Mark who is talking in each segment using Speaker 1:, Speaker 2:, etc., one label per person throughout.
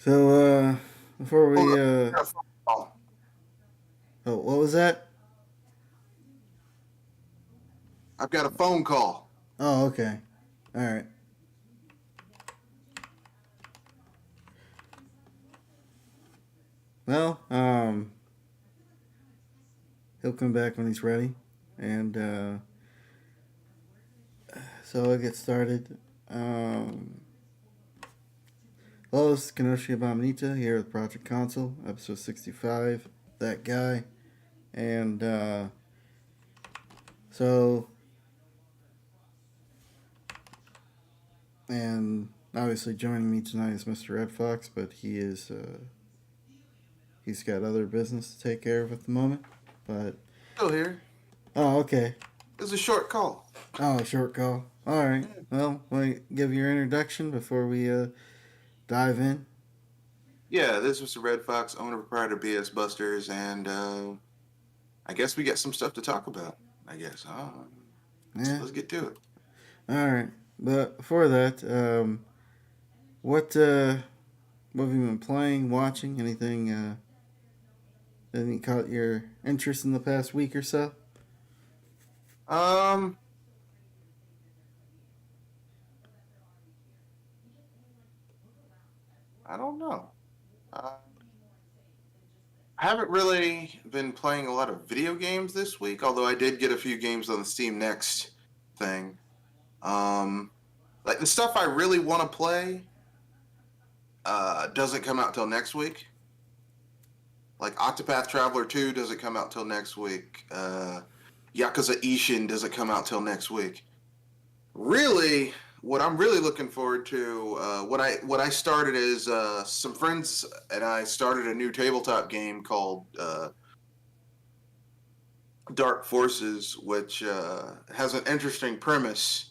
Speaker 1: So, before
Speaker 2: Hold
Speaker 1: we,
Speaker 2: up. I got a phone call.
Speaker 1: oh, what was that?
Speaker 2: I've got a phone call.
Speaker 1: Oh, okay. All right. Well, he'll come back when he's ready. And, so I'll get started. Um, Hello, this is Kenoshi Abominita here with Project Console, episode 65. That guy. And, so, and obviously joining me tonight is Mr. Red Fox, but he's got other business to take care of at the moment. But,
Speaker 2: Still here.
Speaker 1: oh, okay.
Speaker 2: It was a short call.
Speaker 1: Oh, short call. All right.
Speaker 2: Yeah.
Speaker 1: Well, want to give your introduction before we dive in?
Speaker 2: Yeah, this is Mr. Red Fox, owner proprietor BS Busters, and I guess we got some stuff to talk about. I guess.
Speaker 1: Yeah.
Speaker 2: Let's get to it.
Speaker 1: All right. But before that, what what have you been playing, watching? Anything caught your interest in the past week or so?
Speaker 2: Um, I don't know. I haven't really been playing a lot of video games this week, although I did get a few games on the Steam Next thing. Um, like the stuff I really want to play doesn't come out till next week. Like Octopath Traveler 2 doesn't come out till next week. Yakuza Ishin doesn't come out till next week. Really, what I'm really looking forward to, what I started is some friends and I started a new tabletop game called Dark Forces, which has an interesting premise.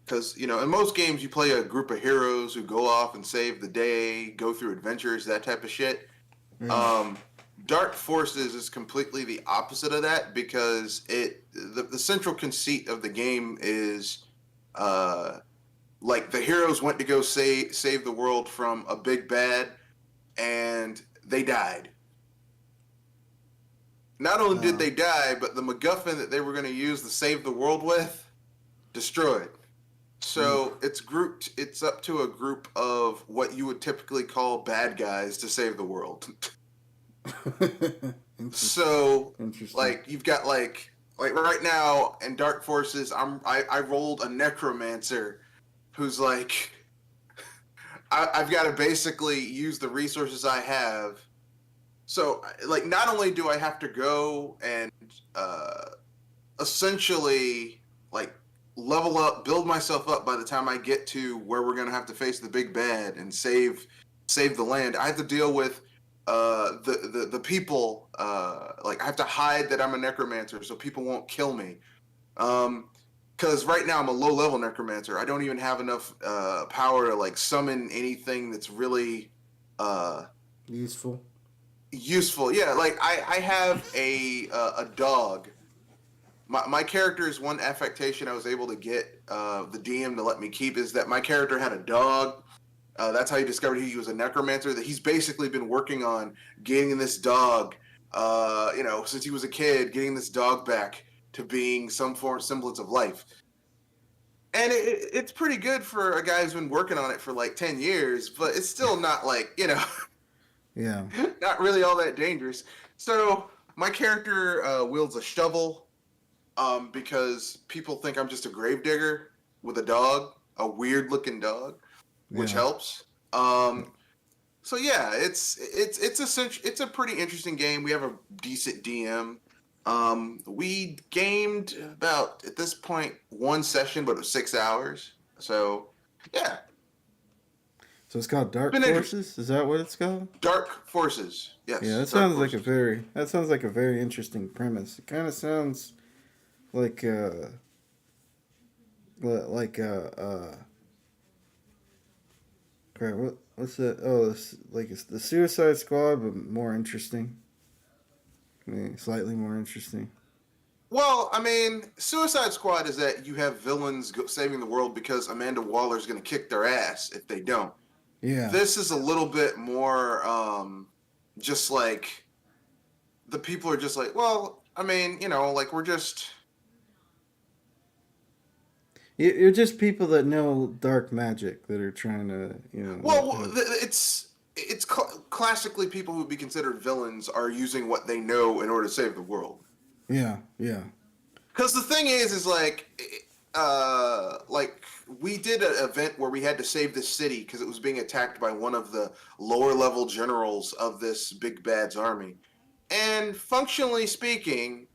Speaker 2: Because in most games you play a group of heroes who go off and save the day, go through adventures, that type of shit.
Speaker 1: Right.
Speaker 2: Um, Dark Forces is completely the opposite of that because the central conceit of the game is uh, like the heroes went to go save the world from a big bad and they died. Not only did
Speaker 1: Uh,
Speaker 2: they die, but the MacGuffin that they were going to use to save the world with destroyed. So
Speaker 1: oof.
Speaker 2: it's grouped. It's up to a group of what you would typically call bad guys to save the world.
Speaker 1: Interesting.
Speaker 2: So
Speaker 1: Interesting.
Speaker 2: like you've got like right now in Dark Forces, I rolled a necromancer who's like I've got to basically use the resources I have. So like not only do I have to go and uh, essentially like level up, build myself up by the time I get to where we're gonna have to face the big bad and save the land. I have to deal with the people. Like I have to hide that I'm a necromancer so people won't kill me. Because right now I'm a low level necromancer. I don't even have enough power to like summon anything that's really uh,
Speaker 1: Useful.
Speaker 2: useful. Yeah, like I have a dog. My character's one affectation I was able to get the DM to let me keep is that my character had a dog. That's how he discovered he was a necromancer. That he's basically been working on getting this dog, since he was a kid, getting this dog back to being some form semblance of life. And it's pretty good for a guy who's been working on it for like 10 years, but it's still not like
Speaker 1: Yeah.
Speaker 2: not really all that dangerous. So my character wields a shovel because people think I'm just a gravedigger with a dog, a weird looking dog, which
Speaker 1: Yeah.
Speaker 2: helps. So yeah, it's a pretty interesting game. We have a decent DM. We gamed about at this point one session, but it was 6 hours. So yeah,
Speaker 1: So it's called
Speaker 2: it's
Speaker 1: Dark
Speaker 2: been interesting.
Speaker 1: Forces. Is that what it's called?
Speaker 2: Dark Forces,
Speaker 1: Yeah,
Speaker 2: yes,
Speaker 1: that
Speaker 2: Dark
Speaker 1: sounds like a
Speaker 2: Forces.
Speaker 1: very that sounds like a very interesting premise. It kind of sounds like like crap, what's that? Oh, it's the Suicide Squad, but more interesting. I mean, slightly more interesting.
Speaker 2: Well, I mean, Suicide Squad is that you have villains saving the world because Amanda Waller's going to kick their ass if they don't.
Speaker 1: Yeah.
Speaker 2: This is a little bit more just like the people are just like, well, I mean, like we're just
Speaker 1: You're just people that know dark magic that are trying to,
Speaker 2: well, it's classically people who would be considered villains are using what they know in order to save the world.
Speaker 1: yeah, yeah,
Speaker 2: Because the thing is like we did an event where we had to save this city because it was being attacked by one of the lower level generals of this big bad's army. And functionally speaking,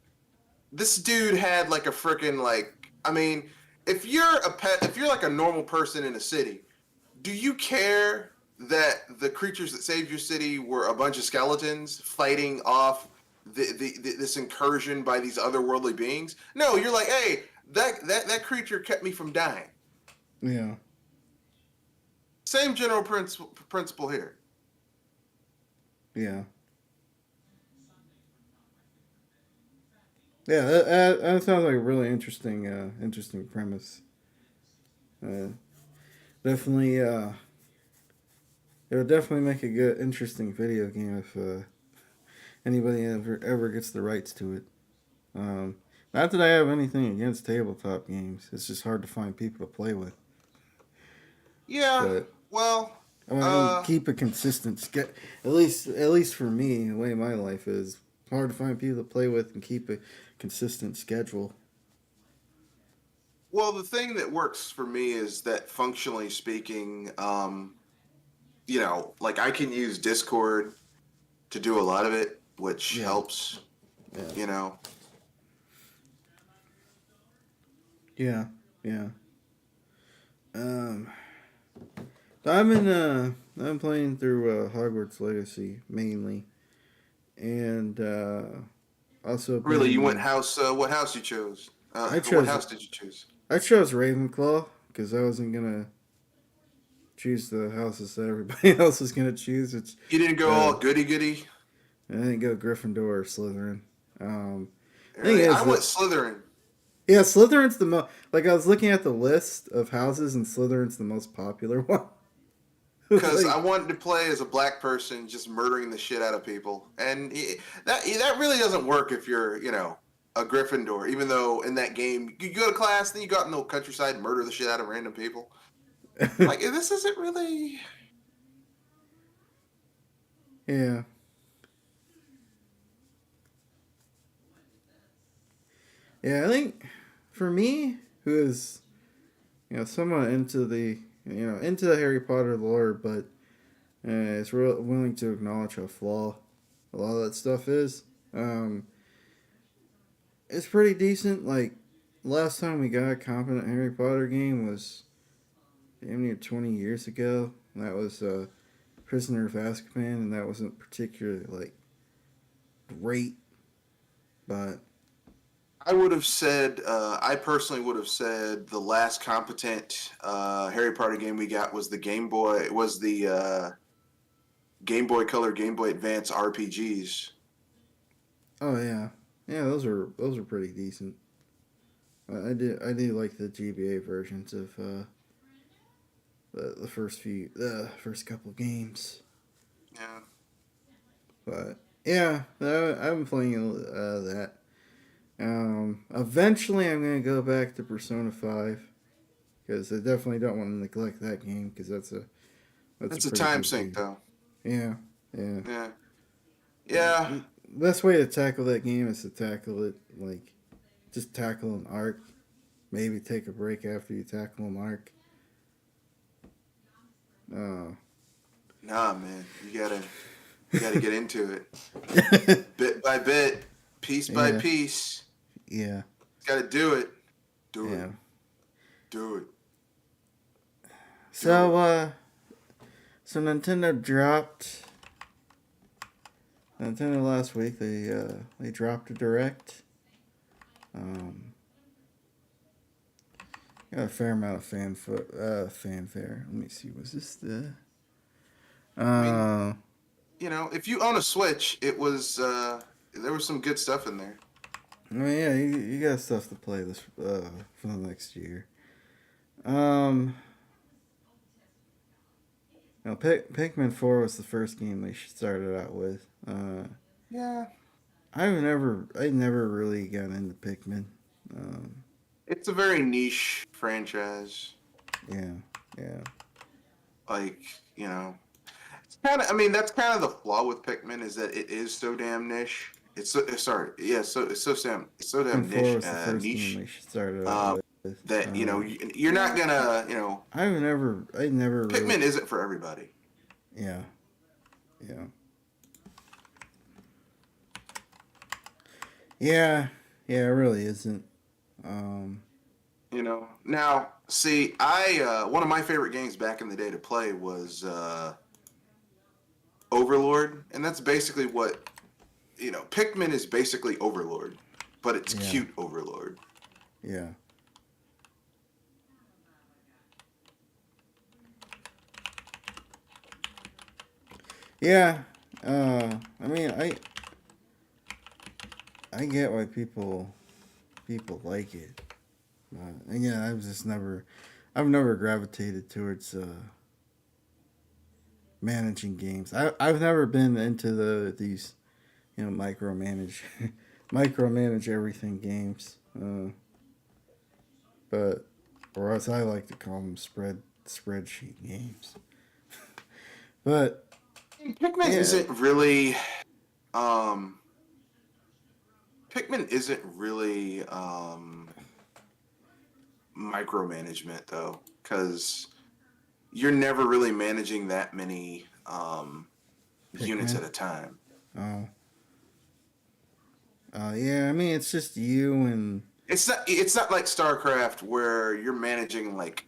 Speaker 2: this dude had like a freaking like. I mean, if you're a pet, if you're like a normal person in a city, do you care that the creatures that saved your city were a bunch of skeletons fighting off this incursion by these otherworldly beings? No, you're like, hey, that creature kept me from dying.
Speaker 1: yeah,
Speaker 2: Same general principle here.
Speaker 1: yeah. Yeah, that sounds like a really interesting, interesting premise. Uh, definitely, it would definitely make a good, interesting video game if anybody ever gets the rights to it. Um, Not that I have anything against tabletop games. It's just hard to find people to play with.
Speaker 2: Yeah,
Speaker 1: But
Speaker 2: well,
Speaker 1: I mean,
Speaker 2: uh,
Speaker 1: keep a consistent at least for me, the way my life is, hard to find people to play with and keep a consistent schedule.
Speaker 2: well, the thing that works for me is that functionally speaking, like I can use Discord to do a lot of it, which
Speaker 1: Yeah,
Speaker 2: helps,
Speaker 1: yeah,
Speaker 2: you know.
Speaker 1: yeah, yeah. Um, I'm playing through Hogwarts Legacy mainly, and also
Speaker 2: Really, you went
Speaker 1: playing.
Speaker 2: house, what house you chose?
Speaker 1: I
Speaker 2: What
Speaker 1: chose
Speaker 2: house did you choose?
Speaker 1: I chose Ravenclaw because I wasn't gonna choose the houses that everybody else was gonna choose. It's
Speaker 2: You didn't go
Speaker 1: uh,
Speaker 2: all goody goody?
Speaker 1: I didn't go Gryffindor or Slytherin. Um, Thing
Speaker 2: Really? I
Speaker 1: is
Speaker 2: went
Speaker 1: that
Speaker 2: Slytherin.
Speaker 1: yeah, Slytherin's the most like I was looking at the list of houses and Slytherin's the most popular one. It's
Speaker 2: Because I
Speaker 1: like
Speaker 2: wanted to play as a black person just murdering the shit out of people. And that really doesn't work if you're, a Gryffindor. Even though in that game, you go to class, then you go out in the countryside and murder the shit out of random people. Like, this isn't really.
Speaker 1: yeah. Yeah, I think for me, who is somewhat into the Harry Potter lore, but is willing to acknowledge how flawed a lot of that stuff is. Um, it's pretty decent. Like last time we got a competent Harry Potter game was damn near 20 years ago. And that was Prisoner of Azkaban, and that wasn't particularly like great, but
Speaker 2: I personally would have said the last competent Harry Potter game we got was the Game Boy Color, Game Boy Advance RPGs.
Speaker 1: oh yeah, yeah, those are pretty decent. I do like the GBA versions of the first couple games,
Speaker 2: Yeah.
Speaker 1: but yeah, I've been playing that. Eventually, I'm gonna go back to Persona 5 because I definitely don't want to neglect that game because that's a
Speaker 2: That's a
Speaker 1: pretty
Speaker 2: time
Speaker 1: good
Speaker 2: sink,
Speaker 1: game.
Speaker 2: though.
Speaker 1: Yeah, yeah.
Speaker 2: Yeah. Yeah.
Speaker 1: Best way to tackle that game is to tackle it like just tackle an arc. Maybe take a break after you tackle an arc. Uh,
Speaker 2: Nah, man. You gotta get into it. Bit by bit, piece by
Speaker 1: yeah,
Speaker 2: piece.
Speaker 1: yeah,
Speaker 2: Gotta do it. Do it.
Speaker 1: yeah.
Speaker 2: Do it. Do
Speaker 1: So,
Speaker 2: it.
Speaker 1: so Nintendo last week. They dropped a direct. Um, got a fair amount of fanfare. Let me see. Was this the?
Speaker 2: I mean,
Speaker 1: Uh,
Speaker 2: if you own a Switch, there was some good stuff in there.
Speaker 1: I mean, yeah, you got stuff to play this for the next year. Um, Pikmin 4 was the first game they started out with.
Speaker 2: Yeah,
Speaker 1: I never really got into Pikmin. Um,
Speaker 2: it's a very niche franchise.
Speaker 1: yeah, yeah,
Speaker 2: Like, you know, it's kind of. I mean, that's kind of the flaw with Pikmin is that it is so damn niche. It's so sorry, yeah. So it's so
Speaker 1: Pikmin
Speaker 2: damn
Speaker 1: 4
Speaker 2: niche,
Speaker 1: was the first game
Speaker 2: niche.
Speaker 1: they started out
Speaker 2: Um,
Speaker 1: with.
Speaker 2: that you're not gonna,
Speaker 1: I never really,
Speaker 2: Pikmin isn't for everybody.
Speaker 1: yeah, yeah, yeah, yeah. It really isn't. Um,
Speaker 2: Now, see, I one of my favorite games back in the day to play was Overlord, and that's basically what Pikmin is basically Overlord, but it's
Speaker 1: yeah,
Speaker 2: cute Overlord.
Speaker 1: yeah, yeah. I mean, I get why people like it. Yeah, I've never gravitated towards managing games. I've never been into these micromanage micromanage everything games. But or as I like to call them spreadsheet games. But
Speaker 2: Pikmin
Speaker 1: yeah,
Speaker 2: isn't really um, Pikmin isn't really micromanagement though, because you're never really managing that many units
Speaker 1: Pikmin.
Speaker 2: at a time.
Speaker 1: Oh, yeah. I mean, it's just you and
Speaker 2: It's not like StarCraft where you're managing like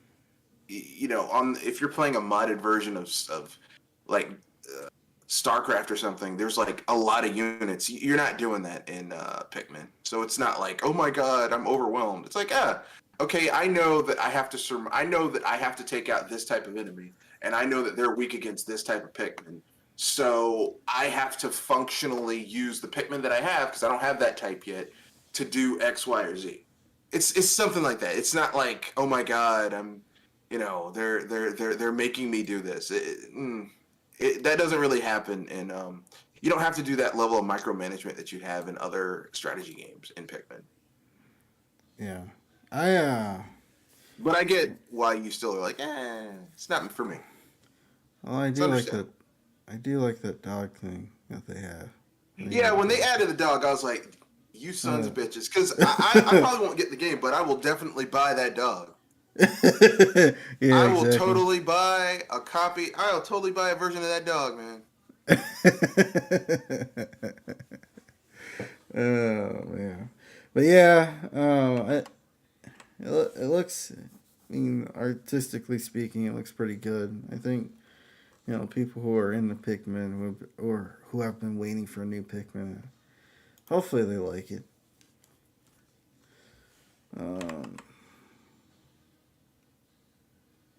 Speaker 2: on if you're playing a modded version of like uh, StarCraft or something, there's like a lot of units. You're not doing that in Pikmin, so it's not like, oh my god, I'm overwhelmed. It's like, okay, I know that I know that I have to take out this type of enemy, and I know that they're weak against this type of Pikmin. So I have to functionally use the Pikmin that I have because I don't have that type yet to do X, Y, or Z. It's something like that. It's not like, oh my god, they're making me do this. That doesn't really happen, and you don't have to do that level of micromanagement that you have in other strategy games in Pikmin.
Speaker 1: yeah. I
Speaker 2: But I get why you still are like, it's not for me.
Speaker 1: well,
Speaker 2: It's understandable.
Speaker 1: I do like that dog thing that they have. I think
Speaker 2: Yeah,
Speaker 1: that
Speaker 2: when they
Speaker 1: dog.
Speaker 2: added the dog, I was like, you sons
Speaker 1: Uh,
Speaker 2: of bitches. Because I probably won't get the game, but I will definitely buy that dog.
Speaker 1: yeah,
Speaker 2: I will
Speaker 1: exactly.
Speaker 2: totally buy a copy. I'll totally buy a version of that dog, man.
Speaker 1: Oh man, but yeah, it looks. I mean, artistically speaking, it looks pretty good. I think people who are into Pikmin or who have been waiting for a new Pikmin, hopefully they like it. Um,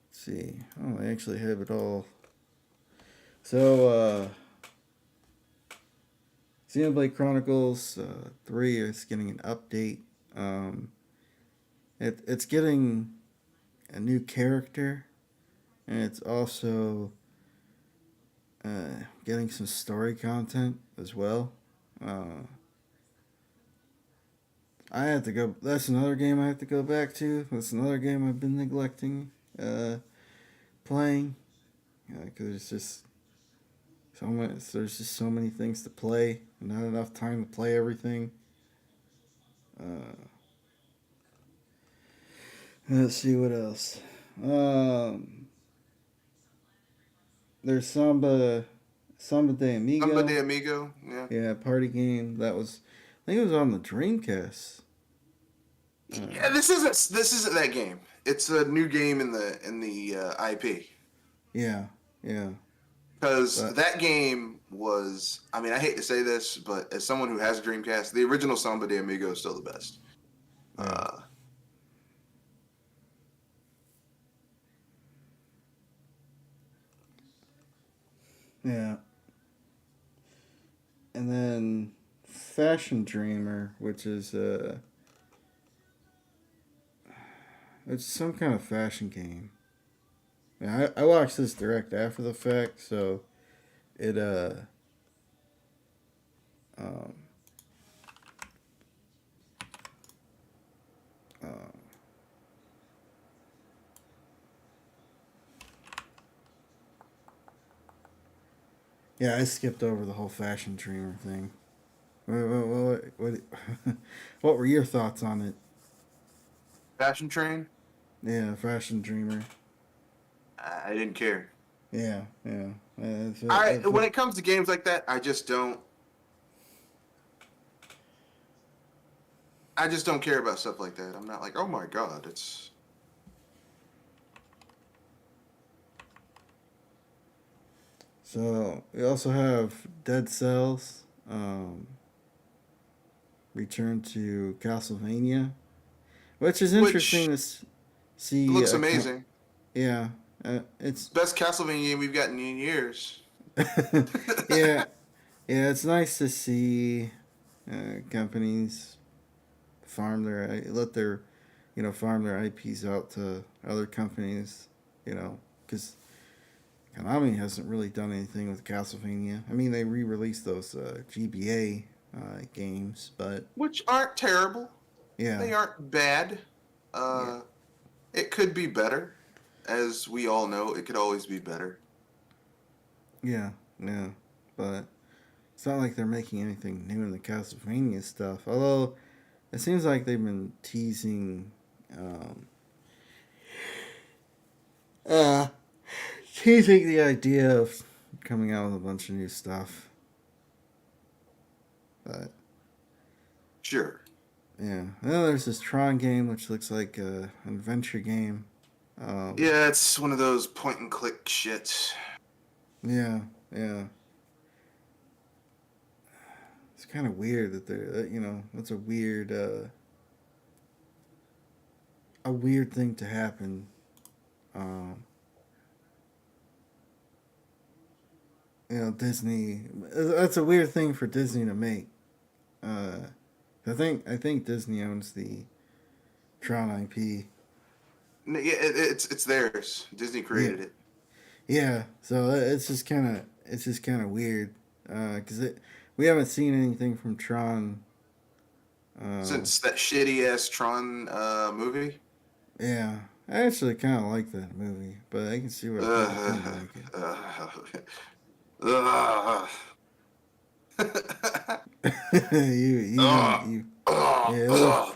Speaker 1: let's see. Oh, I actually have it all. So, Xenoblade Chronicles 3 is getting an update. Um, it's getting a new character, and it's also getting some story content as well. Uh, I have to go. That's another game I have to go back to. That's another game I've been neglecting playing because it's just so much. There's just so many things to play, and not enough time to play everything. Uh, let's see what else. Um, there's Samba de
Speaker 2: Samba
Speaker 1: Amigo.
Speaker 2: de Amigo, yeah.
Speaker 1: Yeah, party game. I think it was on the Dreamcast.
Speaker 2: Yeah, this isn't that game. It's a new game in the IP.
Speaker 1: Yeah, yeah,
Speaker 2: Because
Speaker 1: but
Speaker 2: that game was, I mean, I hate to say this, but as someone who has a Dreamcast, the original Samba de Amigo is still the best.
Speaker 1: yeah,
Speaker 2: Uh,
Speaker 1: yeah. And then Fashion Dreamer, which is it's some kind of fashion game. Yeah, I watched this direct after the fact, so it um, uh yeah, I skipped over the whole fashion dreamer thing. What what were your thoughts on it?
Speaker 2: Fashion Train.
Speaker 1: Yeah, fashion dreamer.
Speaker 2: I didn't care.
Speaker 1: Yeah, yeah.
Speaker 2: I when it comes to games like that, I just don't. I just don't care about stuff like that. I'm not like, oh my god, it's
Speaker 1: So we also have Dead Cells, Return to Castlevania, which is interesting
Speaker 2: which
Speaker 1: to see.
Speaker 2: looks amazing.
Speaker 1: Yeah, it's
Speaker 2: Best Castlevania game we've gotten in years.
Speaker 1: yeah, yeah. It's nice to see companies let their farm their IPs out to other companies. Because Konami hasn't really done anything with Castlevania. I mean, they re-released those GBA games, but
Speaker 2: Which aren't terrible.
Speaker 1: yeah,
Speaker 2: They aren't bad.
Speaker 1: yeah,
Speaker 2: Uh, it could be better. As we all know, it could always be better.
Speaker 1: yeah, yeah. But it's not like they're making anything new in the Castlevania stuff. Although it seems like they've been teasing, um, uh, teasing the idea of coming out with a bunch of new stuff. But
Speaker 2: Sure.
Speaker 1: yeah, and then there's this Tron game, which looks like an adventure game. Um,
Speaker 2: Yeah, it's one of those point and click shits.
Speaker 1: yeah, yeah. It's kind of weird that that's a weird thing to happen. Um, Disney. That's a weird thing for Disney to make. Uh, I think Disney owns the Tron IP.
Speaker 2: It's theirs. Disney
Speaker 1: Yeah,
Speaker 2: created it.
Speaker 1: yeah. So it's just kind of weird because we haven't seen anything from Tron. Uh,
Speaker 2: Since that shitty ass Tron movie.
Speaker 1: yeah, I actually kind of like that movie, but I can see why people didn't
Speaker 2: Ugh.
Speaker 1: like
Speaker 2: Ugh.
Speaker 1: it.
Speaker 2: Ugh.
Speaker 1: You
Speaker 2: Ugh.
Speaker 1: yeah.
Speaker 2: Ugh.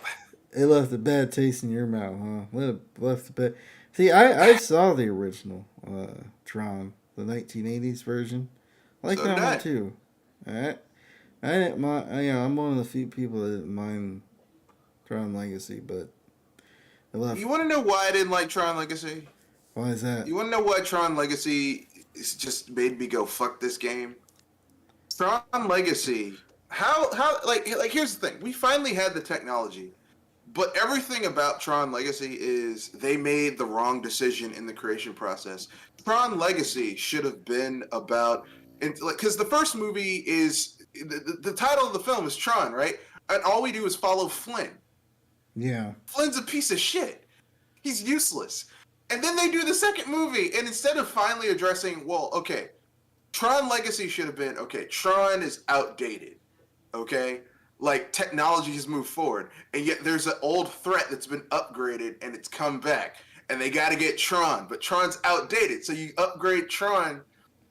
Speaker 1: It left a bad taste in your mouth, huh? Left a bad. See, I saw the original Tron, the 1980s version. I like
Speaker 2: So did
Speaker 1: that one
Speaker 2: I.
Speaker 1: too. I didn't mind. I'm one of the few people that didn't mind Tron Legacy, but it left.
Speaker 2: You want to know why I didn't like Tron Legacy?
Speaker 1: Why is that?
Speaker 2: You want to know why Tron Legacy is just made me go fuck this game? Tron Legacy. How like here's the thing. We finally had the technology, but everything about Tron Legacy is they made the wrong decision in the creation process. Tron Legacy should have been about because the first movie is the title of the film is Tron, right? And all we do is follow Flynn.
Speaker 1: Yeah,
Speaker 2: Flynn's a piece of shit. He's useless. And then they do the second movie, and instead of finally addressing, well, okay, Tron Legacy should have been, okay, Tron is outdated, okay? Like, technology has moved forward, and yet there's an old threat that's been upgraded, and it's come back. And they got to get Tron, but Tron's outdated, so you upgrade Tron.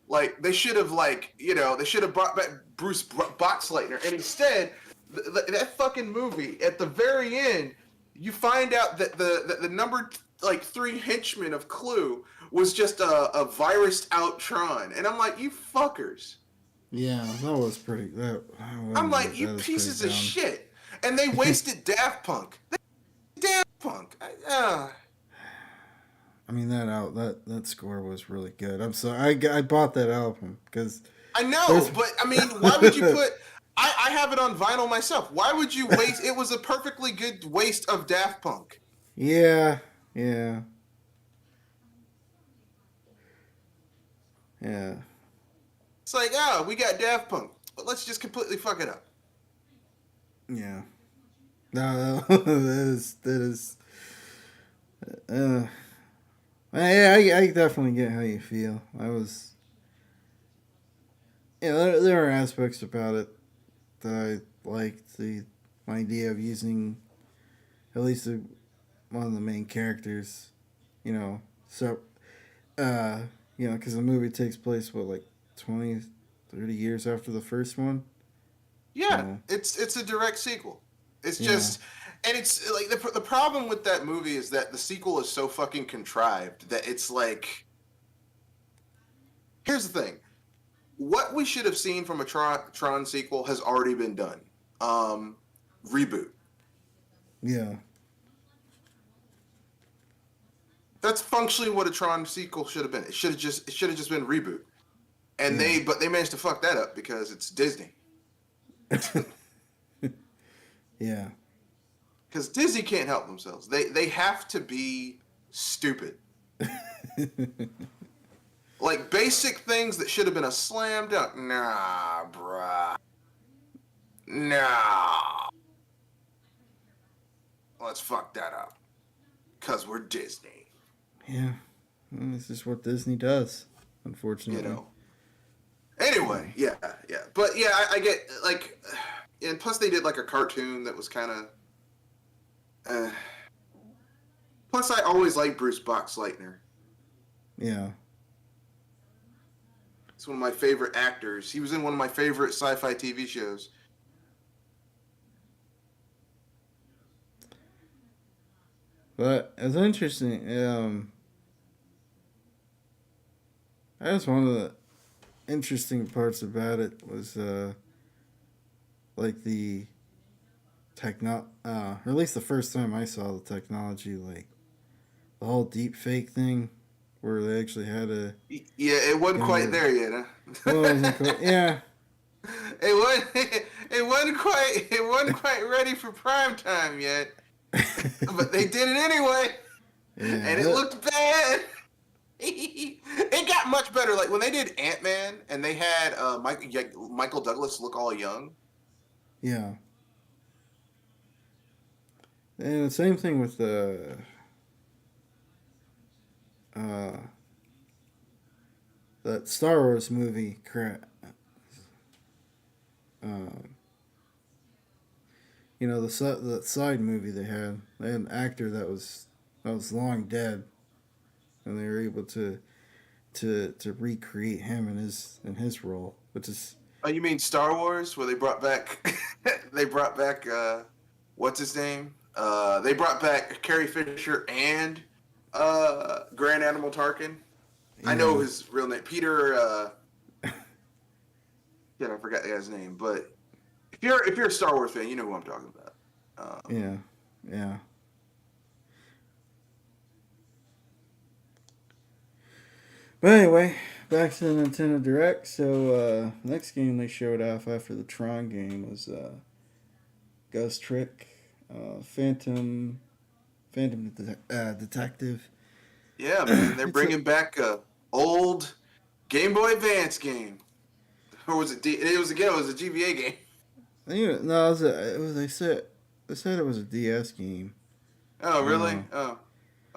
Speaker 2: Like, they should have, they should have brought back Bruce Boxleitner. And instead, that fucking movie, at the very end, you find out that the number, 3 henchman of Clue was just a virused out Tron. And I'm like, you fuckers.
Speaker 1: yeah, that was pretty.
Speaker 2: I'm like, you
Speaker 1: that was pretty
Speaker 2: pieces of
Speaker 1: dumb.
Speaker 2: shit. And they wasted Daft Punk. Daft Punk.
Speaker 1: I mean that score was really good. I'm sorry, I bought that album because
Speaker 2: I know,
Speaker 1: there's.
Speaker 2: but I mean, why would you put? I have it on vinyl myself. Why would you waste? It was a perfectly good waste of Daft Punk.
Speaker 1: Yeah, yeah, yeah.
Speaker 2: It's like, we got Daft Punk, but let's just completely fuck it up.
Speaker 1: Yeah. No, that is. Uh, I definitely get how you feel. I was, yeah, there are aspects about it that I liked. The idea of using at least one of the main characters, you know, so, uh, because the movie takes place, what, like 20, 30 years after the first one?
Speaker 2: Yeah,
Speaker 1: So,
Speaker 2: it's a direct sequel. It's
Speaker 1: yeah.
Speaker 2: just, and it's like the problem with that movie is that the sequel is so fucking contrived that it's like, here's the thing: what we should have seen from a Tron sequel has already been done. Um, Reboot.
Speaker 1: Yeah.
Speaker 2: That's functionally what a Tron sequel should have been. It should have just been Reboot. And
Speaker 1: Yeah.
Speaker 2: they managed to fuck that up because it's Disney.
Speaker 1: Yeah.
Speaker 2: Because Disney can't help themselves. They have to be stupid. Like basic things that should have been a slam dunk. Nah, bruh. Nah. Let's fuck that up. Cause we're Disney.
Speaker 1: Yeah. Well, this is what Disney does,
Speaker 2: You
Speaker 1: unfortunately.
Speaker 2: know. Anyway, yeah, yeah. But yeah, I get like, and plus they did like a cartoon that was kind of. Plus, I always liked Bruce Boxleitner.
Speaker 1: Yeah.
Speaker 2: He's one of my favorite actors. He was in one of my favorite sci-fi TV shows.
Speaker 1: But it's interesting. I guess one of the interesting parts about it was like the or at least the first time I saw the technology, like the whole deep fake thing, where they actually had a
Speaker 2: Yeah, it wasn't quite
Speaker 1: younger.
Speaker 2: there yet,
Speaker 1: Well, it wasn't
Speaker 2: huh?
Speaker 1: quite. Yeah.
Speaker 2: it wasn't. It wasn't quite ready for prime time yet. But they did it anyway, and it
Speaker 1: Yeah.
Speaker 2: looked bad. It got much better. Like when they did Ant-Man and they had Michael Douglas look all young.
Speaker 1: Yeah. And the same thing with uh that Star Wars movie. Um, the side movie they had. They had an actor that was long dead, and they were able to recreate him in his role, which is
Speaker 2: Oh, you mean Star Wars, where they brought back they brought back what's his name? They brought back Carrie Fisher and Grand Admiral Tarkin. I know
Speaker 1: yeah
Speaker 2: his real name, Peter. Yeah, I forgot the guy's name, but if you're a Star Wars fan, you know who I'm talking about.
Speaker 1: yeah yeah. But anyway, back to the Nintendo Direct. So next game they showed off after the Tron game was Ghost Trick, Phantom Detective.
Speaker 2: Yeah, man, they're
Speaker 1: It's a
Speaker 2: bringing back a old Game Boy Advance game, or was it? It was again. It was a GBA game.
Speaker 1: I think no, they said it was a DS game.
Speaker 2: Oh, really?
Speaker 1: Uh,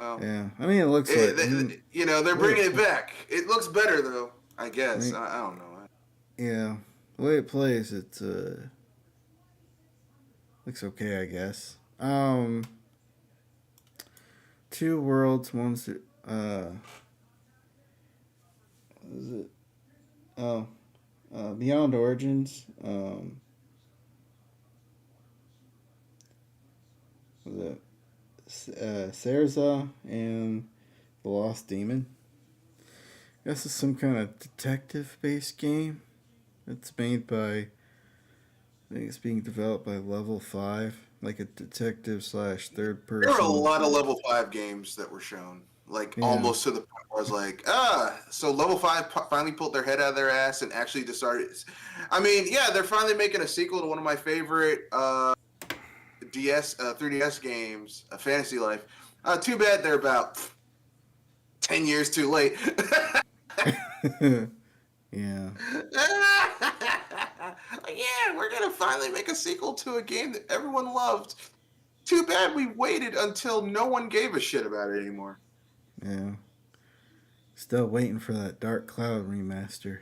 Speaker 2: Oh, well.
Speaker 1: yeah. I mean, it looks like. I mean,
Speaker 2: They're
Speaker 1: the way
Speaker 2: bringing
Speaker 1: it,
Speaker 2: it back. It looks better though. I
Speaker 1: I
Speaker 2: guess.
Speaker 1: mean,
Speaker 2: I don't know.
Speaker 1: yeah, the way it plays, it looks okay, I guess. Two worlds. What is it? Oh, Beyond Origins. Was it Cerza and the Lost Demon? I guess it's some kind of detective-based game. It's made by. I think it's being developed by Level 5, like a detective slash third
Speaker 2: There were a
Speaker 1: person.
Speaker 2: lot of level 5 games that were shown, like
Speaker 1: Yeah.
Speaker 2: almost to the point where I was like, so level 5 finally pulled their head out of their ass and actually decided. I mean, yeah, they're finally making a sequel to one of my favorite 3DS games, Fantasy Life. Too bad they're about 10 years too late.
Speaker 1: Yeah.
Speaker 2: Yeah, we're gonna finally make a sequel to a game that everyone loved. Too bad we waited until no one gave a shit about it anymore.
Speaker 1: Yeah. Still waiting for that Dark Cloud remaster.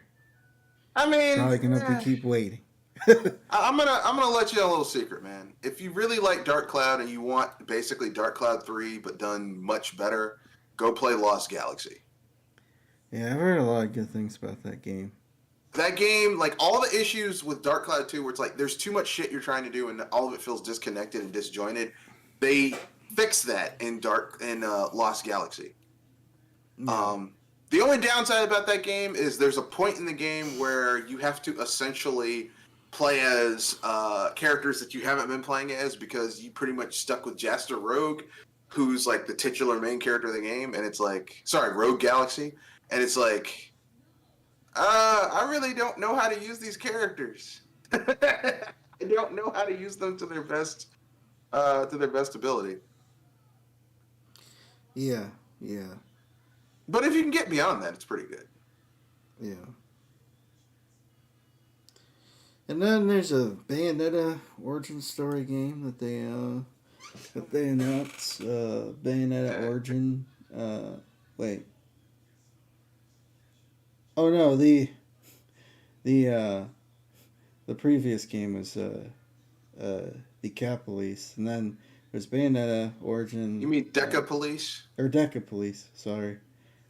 Speaker 2: I mean,
Speaker 1: Probably gonna be keep waiting.
Speaker 2: I'm gonna let you know a little secret, man. If you really like Dark Cloud and you want basically Dark Cloud 3 but done much better, go play Lost Galaxy.
Speaker 1: Yeah, I've heard a lot of good things about that game.
Speaker 2: That game, like all the issues with Dark Cloud 2, where it's like there's too much shit you're trying to do and all of it feels disconnected and disjointed, they fix that in Lost Galaxy.
Speaker 1: Yeah.
Speaker 2: Um, the only downside about that game is there's a point in the game where you have to essentially play as characters that you haven't been playing as because you pretty much stuck with Jaster Rogue, who's like the titular main character of the game, and it's like, sorry, Rogue Galaxy, and it's like, I really don't know how to use these characters. I don't know how to use them to their best ability.
Speaker 1: Yeah. Yeah.
Speaker 2: But if you can get beyond that, it's pretty good.
Speaker 1: Yeah. And then there's a Bayonetta origin story game that they announced. Bayonetta Origin. Wait. Oh no, the the previous game was the Cat Police, and then there's Bayonetta Origin.
Speaker 2: You mean Deca Police?
Speaker 1: Or Deca Police? Sorry,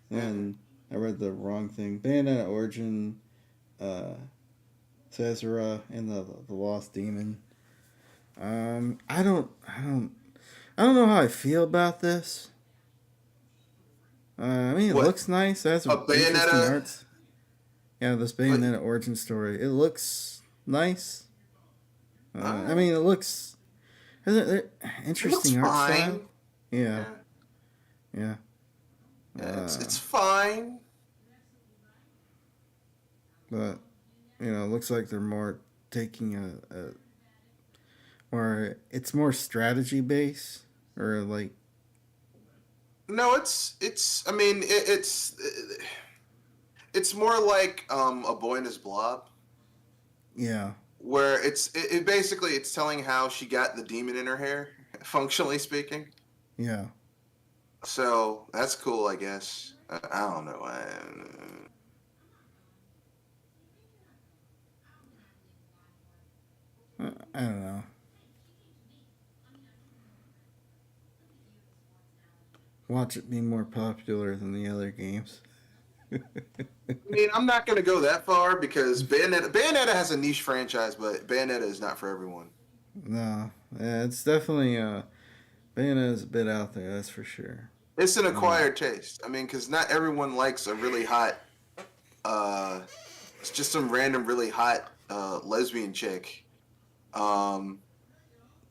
Speaker 1: and I read the wrong thing. Bayonetta Origin, Caesara, and the Lost Demon. I don't know how I feel about this. I mean, it looks nice. It has some interesting arts. Yeah, this Bayonetta origin story. It looks nice. I mean, it looks interesting art style. Yeah. Yeah.
Speaker 2: It's fine.
Speaker 1: But it looks like they're more taking or it's more strategy based or like.
Speaker 2: No, I mean, it's more like A Boy and His Blob.
Speaker 1: Yeah.
Speaker 2: Where it basically it's telling how she got the demon in her hair, functionally speaking.
Speaker 1: Yeah.
Speaker 2: So that's cool, I guess. I don't know.
Speaker 1: I don't know. Watch it be more popular than the other games.
Speaker 2: I mean, I'm not going to go that far because Bayonetta has a niche franchise, but Bayonetta is not for everyone.
Speaker 1: No, yeah, it's definitely Bayonetta is a bit out there, that's for sure.
Speaker 2: It's an acquired taste. I mean, because not everyone likes a really hot, it's just some random really hot lesbian chick. Or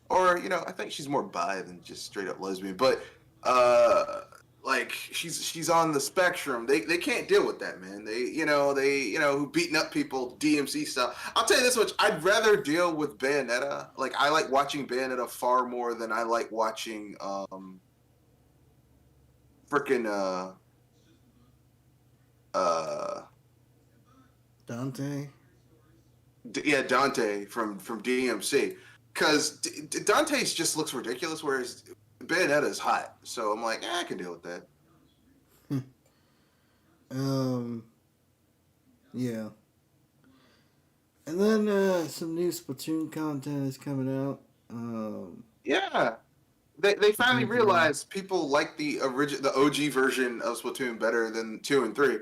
Speaker 2: I think she's more bi than just straight up lesbian, but like she's on the spectrum. They can't deal with that, man. They who beating up people DMC style. I'll tell you this much: I'd rather deal with Bayonetta. Like I like watching Bayonetta far more than I like watching freaking
Speaker 1: Dante.
Speaker 2: Dante from DMC, because Dante's just looks ridiculous, whereas Bayonetta is hot. So I'm like, I can deal with that.
Speaker 1: Yeah. And then some new Splatoon content is coming out.
Speaker 2: Yeah. They finally realized people like the OG version of Splatoon better than 2 and 3.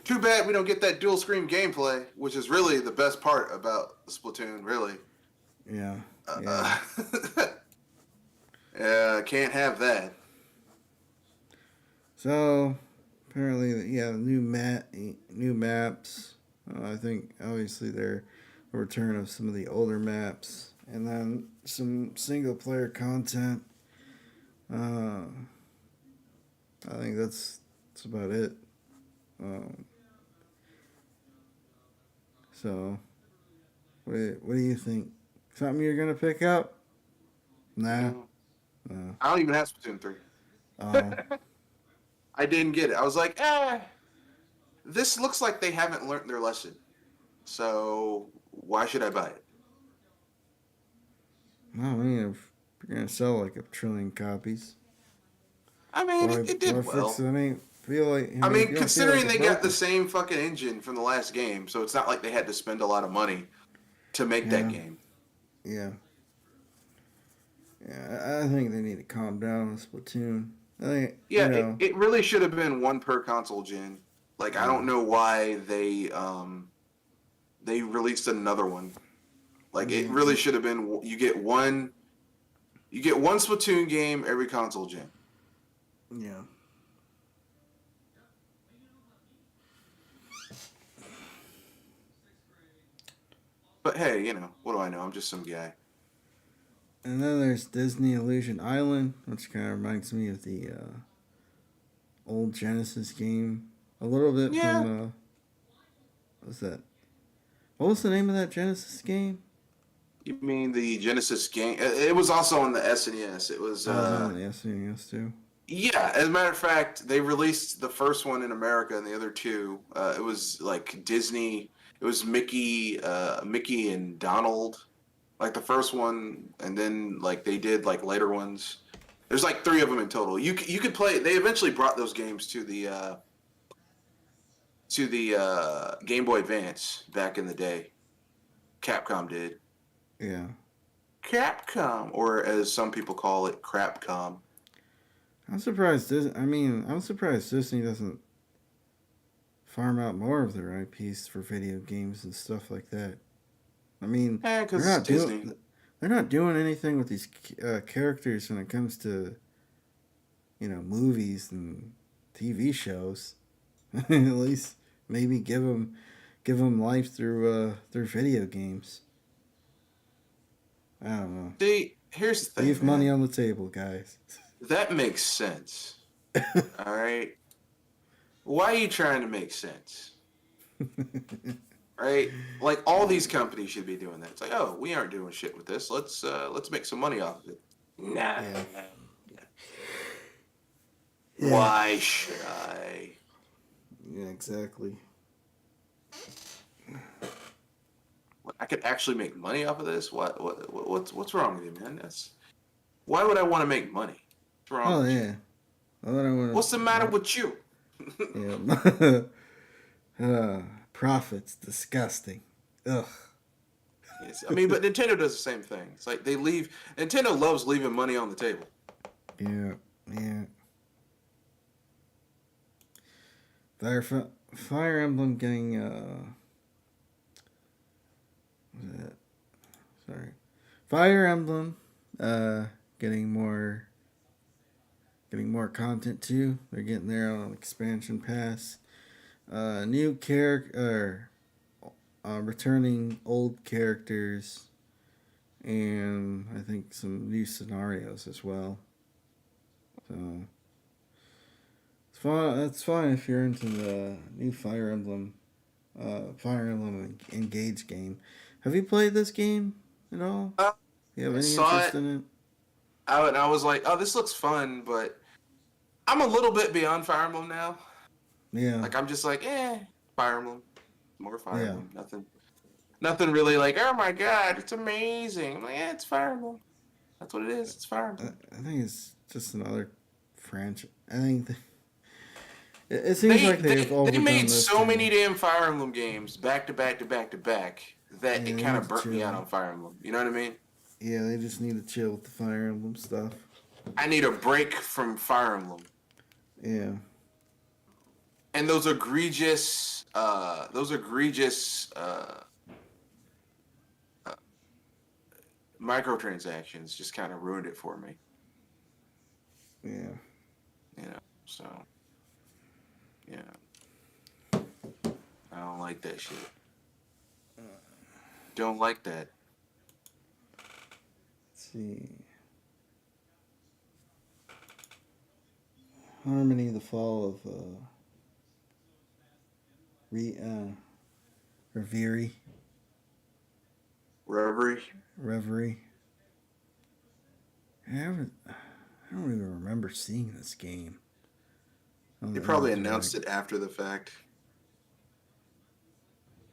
Speaker 2: Too bad we don't get that dual screen gameplay, which is really the best part about Splatoon, really.
Speaker 1: Yeah.
Speaker 2: Yeah, can't have that.
Speaker 1: So apparently, new maps. I think obviously they're a return of some of the older maps, and then some single player content. I think that's about it. So, what do you think? Something you're gonna pick up? Nah. No.
Speaker 2: I don't even have Splatoon 3.
Speaker 1: Oh.
Speaker 2: I didn't get it. I was like, this looks like they haven't learned their lesson. So why should I buy it?
Speaker 1: No, I mean, if you're gonna sell like 1 trillion copies.
Speaker 2: I mean, it did well.
Speaker 1: I mean, feel like
Speaker 2: I
Speaker 1: if
Speaker 2: mean,
Speaker 1: you don't feel like
Speaker 2: considering
Speaker 1: it's
Speaker 2: they got the
Speaker 1: broken.
Speaker 2: same fucking engine from the last game, so it's not like they had to spend a lot of money to make that
Speaker 1: Yeah,
Speaker 2: game.
Speaker 1: yeah, yeah. I think they need to calm down with Splatoon. I think
Speaker 2: Yeah, it really should have been one per console gen. Like I
Speaker 1: yeah,
Speaker 2: don't know why they released another one. Like it really
Speaker 1: yeah,
Speaker 2: should have been you get one Splatoon game every console gen.
Speaker 1: yeah.
Speaker 2: But hey, what do I know? I'm just some guy.
Speaker 1: And then there's Disney Illusion Island, which kind of reminds me of the old Genesis game. A little bit from
Speaker 2: Yeah,
Speaker 1: what was that? What was the name of that Genesis game?
Speaker 2: you mean the Genesis game? It was also on the SNES. It was
Speaker 1: Oh, it was on the SNES too.
Speaker 2: yeah. As a matter of fact, they released the first one in America and the other two. It was like Disney. It was Mickey and Donald, like the first one, and then like they did like later ones. There's like three of them in total. You could play. They eventually brought those games to the Game Boy Advance back in the day. Capcom did.
Speaker 1: Yeah.
Speaker 2: Capcom, or as some people call it, Crapcom.
Speaker 1: I'm surprised. I'm surprised Disney doesn't farm out more of their IPs for video games and stuff like that. I mean, they're
Speaker 2: Because it's
Speaker 1: not
Speaker 2: Disney.
Speaker 1: doing they're not doing anything with these characters when it comes to movies and TV shows. At least maybe give them life through video games. I don't know.
Speaker 2: See, here's the thing,
Speaker 1: Leave money
Speaker 2: man.
Speaker 1: on the table, guys.
Speaker 2: That makes sense. All right. Why are you trying to make sense? Right? Like all these companies should be doing that. It's like, oh, we aren't doing shit with this. Let's make some money off of it. Nah.
Speaker 1: Yeah. Yeah.
Speaker 2: Why should I?
Speaker 1: Yeah, exactly.
Speaker 2: I could actually make money off of this. What's wrong with you, man? Why would I want to make money? What's wrong
Speaker 1: Oh
Speaker 2: with you?
Speaker 1: yeah. I don't want
Speaker 2: What's the matter with you?
Speaker 1: Yeah. Profits disgusting. Ugh.
Speaker 2: Yes. I mean, but Nintendo does the same thing. It's like Nintendo loves leaving money on the table.
Speaker 1: Yeah. Yeah. Fire Emblem getting what was that? Sorry. Fire Emblem getting more content too. They're getting there on expansion pass. New character returning old characters, and I think some new scenarios as well. So it's fun. That's fine if you're into the new Fire Emblem Engage game. Have you played this game at all? You have
Speaker 2: I
Speaker 1: any
Speaker 2: saw
Speaker 1: interest
Speaker 2: it.
Speaker 1: in it?
Speaker 2: And I was like, oh, this looks fun, but I'm a little bit beyond Fire Emblem now.
Speaker 1: Yeah,
Speaker 2: Like I'm just like, Fire Emblem, more Fire
Speaker 1: yeah.
Speaker 2: Emblem, nothing really like, oh my god, it's amazing. I'm like, yeah, it's Fire Emblem. That's what it is. It's Fire
Speaker 1: I,
Speaker 2: Emblem.
Speaker 1: I think it's just another franchise. I think it seems like they've
Speaker 2: They
Speaker 1: overdone
Speaker 2: made
Speaker 1: this
Speaker 2: so
Speaker 1: too.
Speaker 2: many damn Fire Emblem games back to back to back to back
Speaker 1: Yeah,
Speaker 2: that it
Speaker 1: they
Speaker 2: kind
Speaker 1: need
Speaker 2: of
Speaker 1: to
Speaker 2: burnt me out
Speaker 1: chill.
Speaker 2: on Fire Emblem. You know what I mean?
Speaker 1: Yeah, they just need to chill with the Fire Emblem stuff.
Speaker 2: I need a break from Fire Emblem.
Speaker 1: Yeah,
Speaker 2: And those egregious uh, microtransactions just kind of ruined it for me.
Speaker 1: yeah.
Speaker 2: So yeah, I don't like that shit. Don't like that.
Speaker 1: Let's see. Harmony, the fall of Reverie.
Speaker 2: Reverie.
Speaker 1: Reverie. I don't even remember seeing this game.
Speaker 2: They
Speaker 1: In the
Speaker 2: probably announced
Speaker 1: direct.
Speaker 2: it after the fact.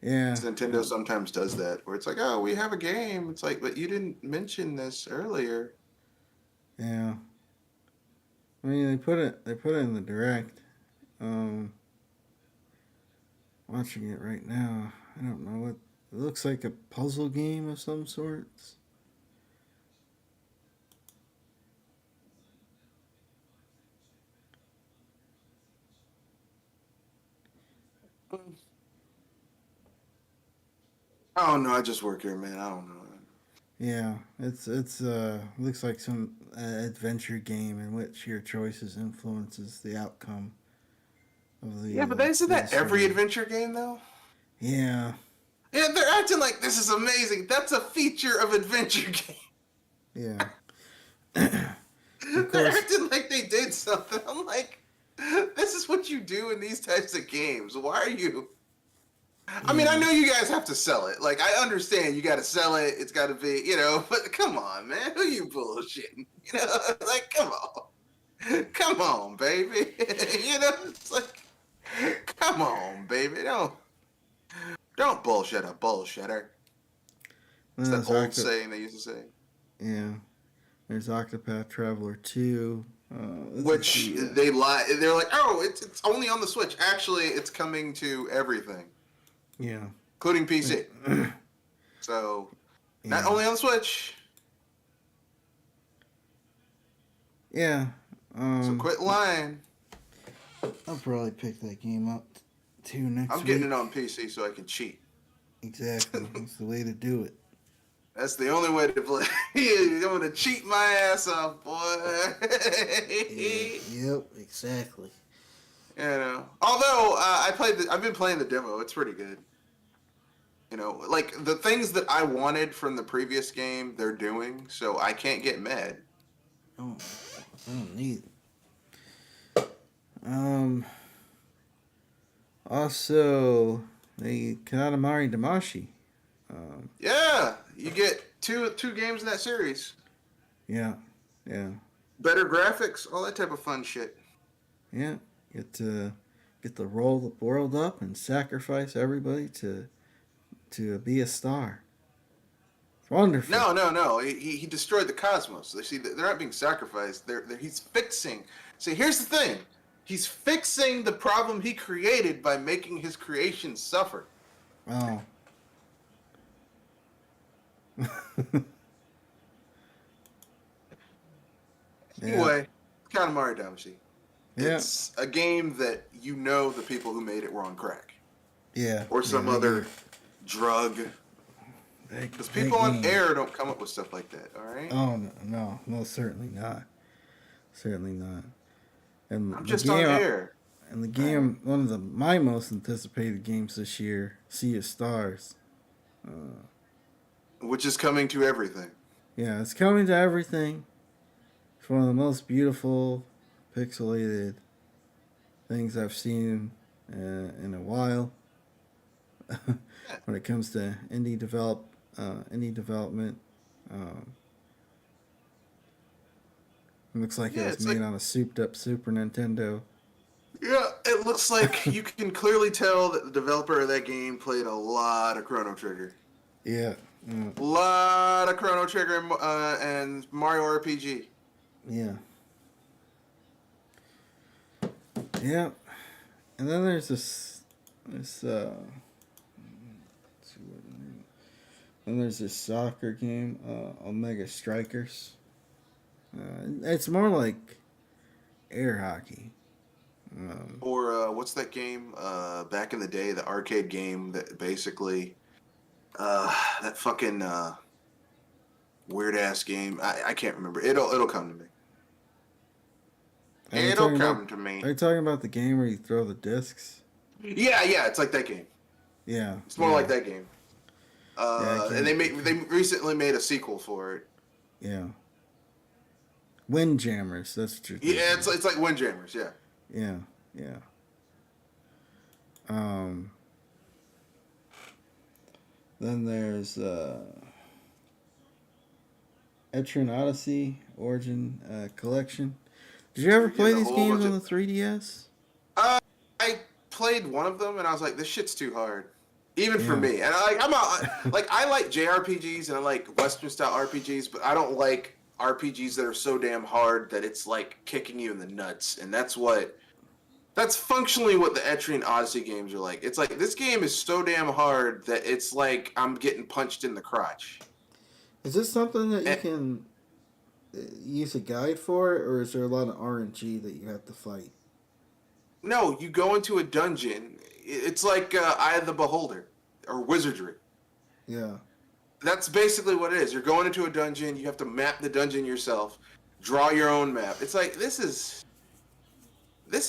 Speaker 1: Yeah.
Speaker 2: 'Cause Nintendo sometimes does that, where it's like, "Oh, we have a game." It's like, "But you didn't mention this earlier."
Speaker 1: Yeah. I mean, they put it in the direct, Um, watching it right now. I don't know what it looks like, a puzzle game of some sorts.
Speaker 2: I don't know. I just work here, man. I don't know.
Speaker 1: Yeah, it's looks like some adventure game in which your choices influences the outcome of
Speaker 2: Yeah, but isn't
Speaker 1: the
Speaker 2: that every
Speaker 1: story.
Speaker 2: adventure game though?
Speaker 1: Yeah,
Speaker 2: Yeah, they're acting like this is amazing. That's a feature of adventure game.
Speaker 1: yeah. Of
Speaker 2: They're
Speaker 1: course.
Speaker 2: acting like they did something. I'm like, this is what you do in these types of games. Why are you? I mean, I
Speaker 1: Yeah,
Speaker 2: know you guys have to sell it. Like, I understand you got to sell it. It's got to be, but come on, man. Who you bullshitting? Like, come on. Come on, baby. It's like, come on, baby. Don't bullshit a bullshitter. It's
Speaker 1: then
Speaker 2: that
Speaker 1: there's
Speaker 2: old saying they used to say.
Speaker 1: yeah. There's Octopath Traveler 2. This is
Speaker 2: Which
Speaker 1: the
Speaker 2: they lie. They're like, oh, it's only on the Switch. Actually, it's coming to everything,
Speaker 1: yeah.
Speaker 2: including PC. So, not
Speaker 1: Yeah.
Speaker 2: only on the Switch.
Speaker 1: Yeah.
Speaker 2: So quit lying.
Speaker 1: I'll probably pick that game up too next
Speaker 2: I'm getting
Speaker 1: week.
Speaker 2: it on PC so I can cheat.
Speaker 1: Exactly. That's the way to do it.
Speaker 2: That's the only way to play. I'm gonna cheat my ass off, boy.
Speaker 1: Yep, exactly.
Speaker 2: Although I've been playing the demo. It's pretty good. Like the things that I wanted from the previous game, they're doing. So I can't get mad.
Speaker 1: Oh, I don't need it. Also, the Katamari Damashi.
Speaker 2: Yeah, you get two games in that series.
Speaker 1: Yeah, yeah,
Speaker 2: Better graphics, all that type of fun shit.
Speaker 1: yeah. Get to roll the world up and sacrifice everybody to be a star. It's wonderful.
Speaker 2: No. He destroyed the cosmos. They see, they're not being sacrificed. He's fixing. See, here's the thing. He's fixing the problem he created by making his creation suffer.
Speaker 1: Oh. Yeah,
Speaker 2: Anyway, Katamari Damacy.
Speaker 1: yeah,
Speaker 2: It's a game that the people who made it were on crack
Speaker 1: yeah.
Speaker 2: or some other drug. Because people on
Speaker 1: game.
Speaker 2: air don't come up with stuff like that. All right.
Speaker 1: Oh no, certainly not. Certainly not. And
Speaker 2: I'm
Speaker 1: the
Speaker 2: just on
Speaker 1: game,
Speaker 2: air.
Speaker 1: and the game, one of my most anticipated games this year, Sea of Stars.
Speaker 2: Which is coming to everything.
Speaker 1: Yeah, it's coming to everything. It's one of the most beautiful, pixelated things I've seen in a while. When it comes to indie development, it looks like it
Speaker 2: Yeah,
Speaker 1: was
Speaker 2: it's
Speaker 1: made
Speaker 2: like
Speaker 1: on a souped-up Super Nintendo.
Speaker 2: yeah, it looks like you can clearly tell that the developer of that game played a lot of Chrono Trigger.
Speaker 1: Yeah, yeah,
Speaker 2: A lot of Chrono Trigger and Mario RPG.
Speaker 1: yeah, yeah. And then there's this let's see what the name. Then there's this soccer game, Omega Strikers. It's more like air hockey.
Speaker 2: Or what's that game? Back in the day, the arcade game that basically that fucking weird ass game. I can't remember. It'll come to me.
Speaker 1: Are you
Speaker 2: It'll
Speaker 1: talking
Speaker 2: come
Speaker 1: about?
Speaker 2: to me.
Speaker 1: Are you talking about the game where you throw the discs?
Speaker 2: Yeah, it's like that game.
Speaker 1: Yeah,
Speaker 2: It's more
Speaker 1: yeah,
Speaker 2: like that game.
Speaker 1: yeah. I
Speaker 2: And
Speaker 1: can't.
Speaker 2: they recently made a sequel for it.
Speaker 1: Yeah, Windjammers. That's what you're
Speaker 2: Yeah,
Speaker 1: thinking.
Speaker 2: it's like Windjammers. Yeah.
Speaker 1: Yeah, yeah. Um. Then there's Etrian Odyssey Origin Collection. Did you ever
Speaker 2: You're
Speaker 1: play
Speaker 2: getting a
Speaker 1: these
Speaker 2: whole
Speaker 1: games
Speaker 2: bunch
Speaker 1: on
Speaker 2: of.
Speaker 1: the 3DS?
Speaker 2: I played one of them and I was like, this shit's too hard, even for
Speaker 1: Yeah.
Speaker 2: me. And I like JRPGs and I like Western style RPGs, but I don't like RPGs that are so damn hard that it's like kicking you in the nuts. And that's what That's functionally what the Etrian Odyssey games are like. It's like this game is so damn hard that it's like I'm getting punched in the crotch.
Speaker 1: Is this something that you
Speaker 2: And,
Speaker 1: can use a guide for, or is there a lot of RNG that you have to fight?
Speaker 2: no, you go into a dungeon. It's like Eye of the Beholder or Wizardry.
Speaker 1: Yeah.
Speaker 2: That's basically what it is. You're going into a dungeon. You have to map the dungeon yourself, draw your own map. It's like this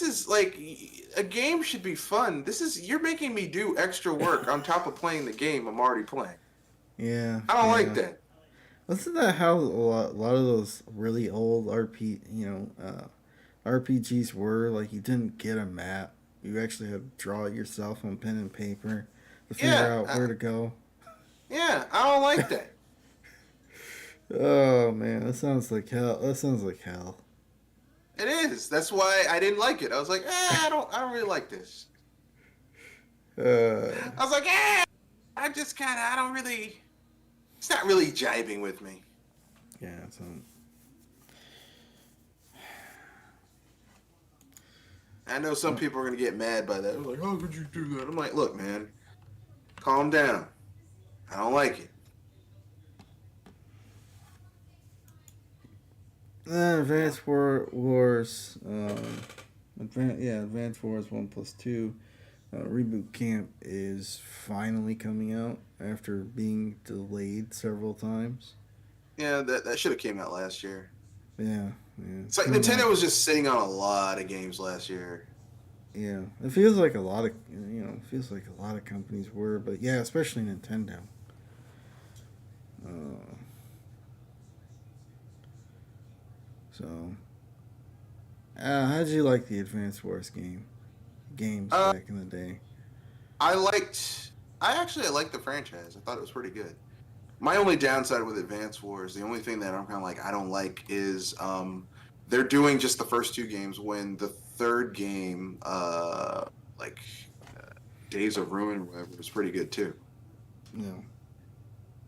Speaker 2: is like a game should be fun. You're making me do extra work on top of playing the game I'm already playing.
Speaker 1: Yeah.
Speaker 2: I don't like
Speaker 1: Yeah.
Speaker 2: that.
Speaker 1: Wasn't that how a lot of those really old RPGs were? Like you didn't get a map. You actually had to draw it yourself on pen and paper to figure
Speaker 2: Yeah,
Speaker 1: out where to go.
Speaker 2: yeah, I don't like that.
Speaker 1: Oh man, that sounds like hell. That sounds like hell.
Speaker 2: It is. That's why I didn't like it. I was like, I don't really like this.
Speaker 1: Uh,
Speaker 2: I was like, I just kind of, I don't really. It's not really jibing with me.
Speaker 1: yeah. So
Speaker 2: I know some people are gonna get mad by that. They're like, how could you do that? I'm like, look, man, calm down. I don't like it.
Speaker 1: Advanced Wars. Advanced Wars 1+2. Reboot Camp is finally coming out after being delayed several times.
Speaker 2: Yeah, that should have came out last year.
Speaker 1: Yeah, yeah.
Speaker 2: It's like Nintendo was just sitting on a lot of games last year.
Speaker 1: Yeah, it feels like a lot of it feels like a lot of companies were, but yeah, especially Nintendo. Uh, so, how did you like the Advanced Wars games
Speaker 2: Uh,
Speaker 1: back in the day?
Speaker 2: I liked. I actually liked the franchise. I thought it was pretty good. My only downside with Advance Wars, the only thing that I'm kind of like I don't like is they're doing just the first two games when the third game, like Days of Ruin or whatever, is pretty good too.
Speaker 1: No.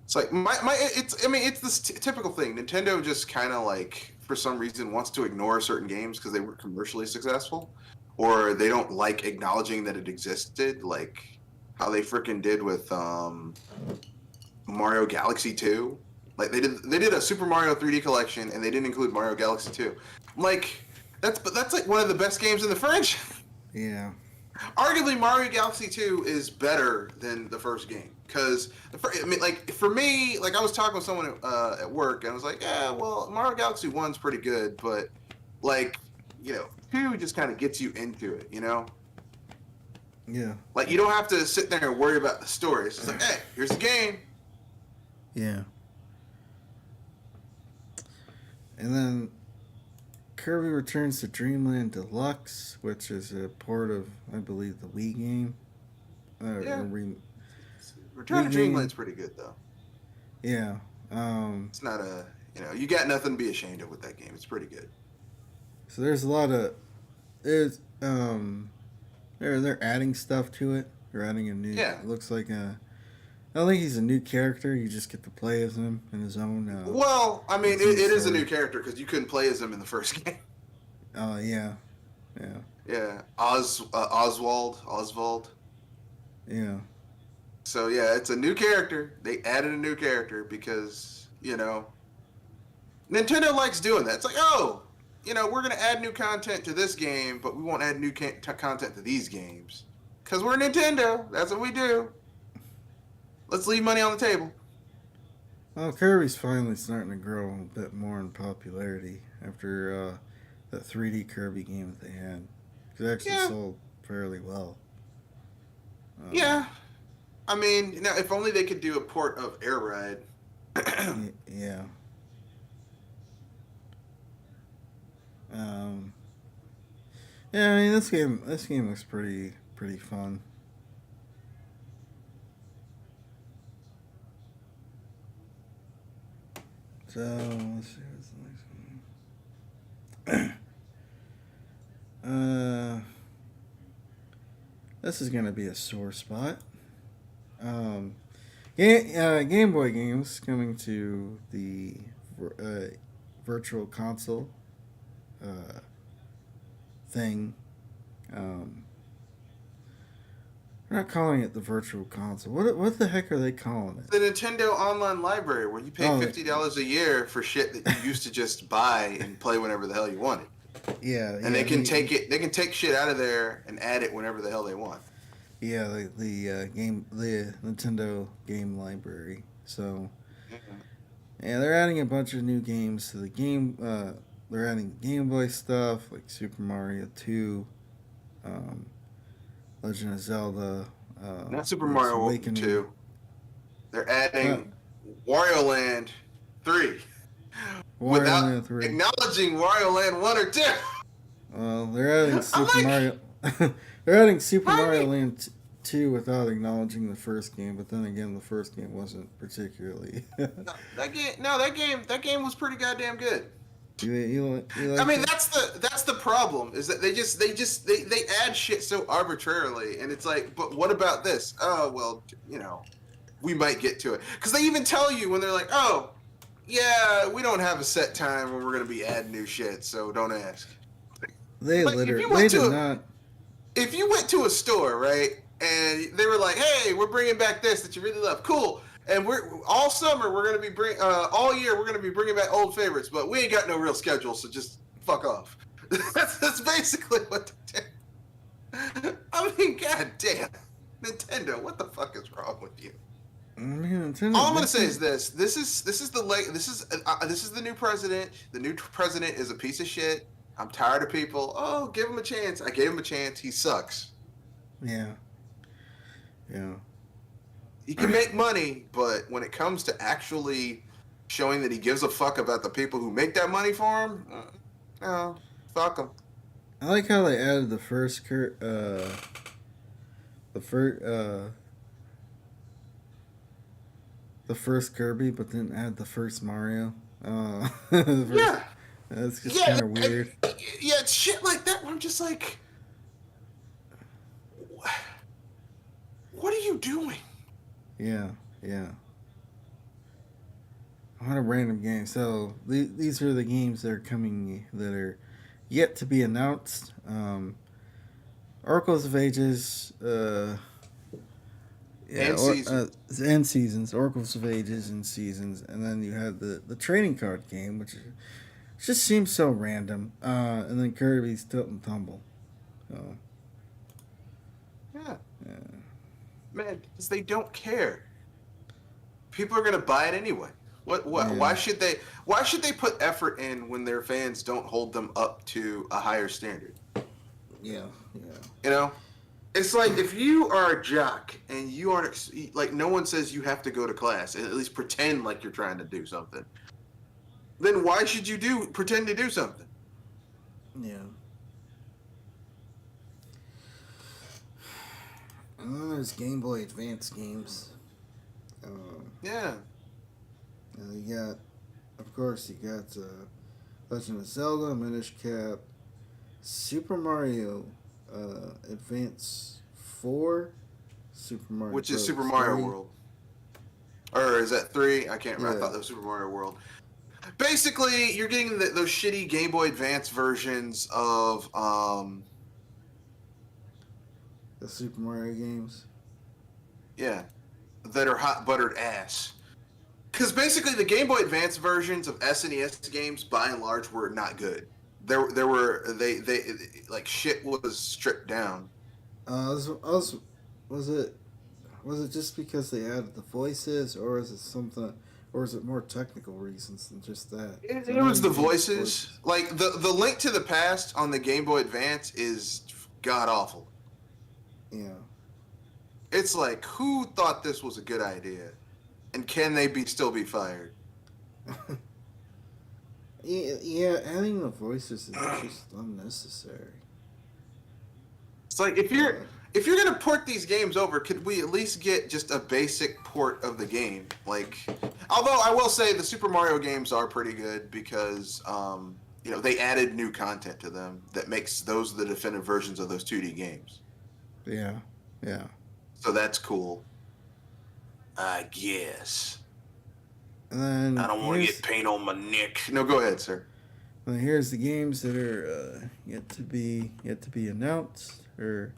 Speaker 2: It's like my it's I mean it's this typical thing. Nintendo just kind of like for some reason wants to ignore certain games because they were commercially successful, or they don't like acknowledging that it existed, like how they freaking did with Mario Galaxy 2. Like they did a Super Mario 3D collection and they didn't include Mario Galaxy 2. Like that's like one of the best games in the franchise.
Speaker 1: Yeah.
Speaker 2: Arguably Mario Galaxy 2 is better than the first game cuz I mean like for me, like I was talking with someone at work and I was like, "Yeah, well, Mario Galaxy 1's pretty good, but like, 2 just kind of gets you into it, you know?"
Speaker 1: Yeah.
Speaker 2: Like you don't have to sit there and worry about the story. It's just like, "Hey, here's the game."
Speaker 1: Yeah. And then Kirby Returns to Dreamland Deluxe, which is a port of, I believe, the Wii game.
Speaker 2: Yeah.
Speaker 1: Or
Speaker 2: Return to
Speaker 1: Wii
Speaker 2: Dreamland's
Speaker 1: game.
Speaker 2: pretty good though.
Speaker 1: Yeah.
Speaker 2: It's not you got nothing to be ashamed of with that game. It's pretty good.
Speaker 1: So there's a lot of they're adding stuff to it. They're adding a new.
Speaker 2: Yeah.
Speaker 1: It looks like I don't think he's a new character. You just get to play as him in his own.
Speaker 2: Well, I mean,
Speaker 1: his own
Speaker 2: it is a new
Speaker 1: story.
Speaker 2: character because you couldn't play as him in the first game.
Speaker 1: Oh yeah, yeah,
Speaker 2: Yeah, Oswald.
Speaker 1: yeah,
Speaker 2: So yeah, it's a new character. They added a new character because Nintendo likes doing that. It's like, oh, we're gonna add new content to this game, but we won't add new content to these games because we're Nintendo. That's what we do. Let's leave money on the table.
Speaker 1: Well, Kirby's finally starting to grow a bit more in popularity after that 3D Kirby game that they had. It actually
Speaker 2: Yeah,
Speaker 1: sold fairly well.
Speaker 2: yeah. I mean, now if only they could do a port of Air Ride.
Speaker 1: Yeah. Um, yeah, I mean this game looks pretty fun. So let's see what's the next one. This is gonna be a sore spot. Um, Game Boy games coming to the virtual console thing Um, they're not calling it the Virtual Console. What the heck are they calling it?
Speaker 2: The Nintendo Online Library, where you pay
Speaker 1: Oh,
Speaker 2: $50 a year for shit that you used to just buy and play whenever the hell you wanted.
Speaker 1: yeah,
Speaker 2: And
Speaker 1: yeah.
Speaker 2: they can take shit out of there and add it whenever the hell they want.
Speaker 1: Yeah, the Nintendo game library. So
Speaker 2: Mhm.
Speaker 1: yeah, they're adding a bunch of new games to the game. They're adding Game Boy stuff like Super Mario 2, um, Legend of Zelda,
Speaker 2: Not Super
Speaker 1: Link's
Speaker 2: Mario
Speaker 1: Awakening.
Speaker 2: 2. They're
Speaker 1: Uh,
Speaker 2: adding Wario Land 3
Speaker 1: Wario
Speaker 2: without
Speaker 1: Land 3.
Speaker 2: acknowledging Wario Land 1 or 2.
Speaker 1: Well, they're adding
Speaker 2: I'm
Speaker 1: Super
Speaker 2: like,
Speaker 1: Mario. They're adding Super Mario
Speaker 2: right?
Speaker 1: Land 2 without acknowledging the first game. But then again, the first game wasn't particularly.
Speaker 2: No, that game was pretty goddamn good.
Speaker 1: You
Speaker 2: I
Speaker 1: liked
Speaker 2: mean,
Speaker 1: it?
Speaker 2: that's the problem is that they add shit so arbitrarily, and it's like, but what about this? Oh well, we might get to it because they even tell you when they're like, oh yeah, we don't have a set time when we're gonna be adding new shit, so don't ask. Like
Speaker 1: They did not.
Speaker 2: if you went to a store, right, and they were like, hey, we're bringing back this that you really love, cool. And we're all summer we're gonna be all year we're gonna be bringing back old favorites, but we ain't got no real schedule, so just fuck off. That's basically what they did. I mean, god damn, Nintendo, what the fuck is wrong with you?
Speaker 1: I mean, Nintendo.
Speaker 2: All I'm gonna say is this: this is the new president. The new president is a piece of shit. I'm tired of people. Oh, give him a chance. I gave him a chance. He sucks.
Speaker 1: Yeah, yeah.
Speaker 2: He can make money, but when it comes to actually showing that he gives a fuck about the people who make that money for him, no, fuck him.
Speaker 1: I like how they added the first the first Kirby, but didn't add the first Mario. The first,
Speaker 2: Yeah,
Speaker 1: that's just
Speaker 2: yeah,
Speaker 1: kind of weird.
Speaker 2: yeah. It's shit like that where I'm just like, what are you doing?
Speaker 1: Yeah, yeah. What a random game. So these are the games that are coming that are yet to be announced. Oracles of Ages, yeah,
Speaker 2: And season.
Speaker 1: and seasons, Oracles of Ages and seasons, and then you had the trading card game, which just seems so random. And then Kirby's Tilt and Tumble. So
Speaker 2: Yeah,
Speaker 1: yeah,
Speaker 2: man, because they don't care. People are gonna buy it anyway. What?
Speaker 1: yeah,
Speaker 2: Why should they put effort in when their fans don't hold them up to a higher standard?
Speaker 1: yeah,
Speaker 2: You know, it's like if you are a jock and you aren't like no one says you have to go to class, at least pretend like you're trying to do something. Then why should you pretend to do something?
Speaker 1: yeah. And then there's Game Boy Advance games.
Speaker 2: Yeah,
Speaker 1: You got, of course, you got Legend of Zelda, Minish Cap, Super Mario Advance 4, Super Mario
Speaker 2: which is
Speaker 1: Bros.
Speaker 2: Super Mario
Speaker 1: 3.
Speaker 2: World, or is that 3? I can't remember. I
Speaker 1: Yeah,
Speaker 2: thought that was Super Mario World. Basically, you're getting those shitty Game Boy Advance versions of
Speaker 1: the Super Mario games.
Speaker 2: yeah, that are hot buttered ass. Because basically, the Game Boy Advance versions of SNES games, by and large, were not good. There were they like shit was stripped down.
Speaker 1: Was it was it just because they added the voices, or is it something, or is it more technical reasons than just that?
Speaker 2: It,
Speaker 1: I
Speaker 2: it
Speaker 1: know
Speaker 2: was
Speaker 1: you
Speaker 2: the
Speaker 1: hate
Speaker 2: voices. Like the Link to the Past on the Game Boy Advance is god awful.
Speaker 1: Yeah.
Speaker 2: It's like who thought this was a good idea, and can they still be fired?
Speaker 1: Yeah, adding the voices is just unnecessary.
Speaker 2: It's like
Speaker 1: Uh,
Speaker 2: if you're gonna port these games over, could we at least get just a basic port of the game? Like, although I will say the Super Mario games are pretty good because they added new content to them that makes those the definitive versions of those 2D games.
Speaker 1: yeah, yeah.
Speaker 2: So that's cool. I guess.
Speaker 1: And then
Speaker 2: I don't want to get paint on my neck. No, go ahead, sir.
Speaker 1: Well, here's the games that are yet to be announced, or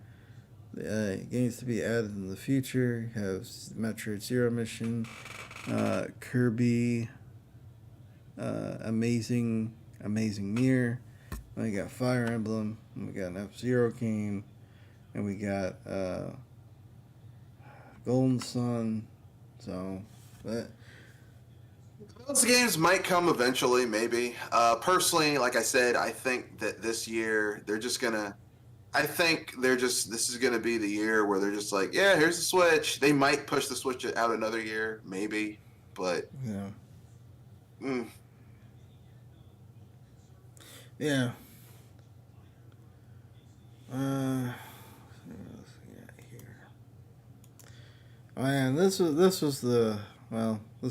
Speaker 1: games to be added in the future. You have Metroid Zero Mission, Kirby, Amazing Mirror. We got Fire Emblem. And we got an F Zero game, and we got Golden Sun. So, but
Speaker 2: Those games might come eventually, maybe. Personally, like I said, I think that this year they're just gonna. I think they're just. This is gonna be the year where they're just like, yeah, here's the Switch. They might push the Switch out another year, maybe, but
Speaker 1: yeah,
Speaker 2: mm,
Speaker 1: yeah. What else we got here? Oh yeah, this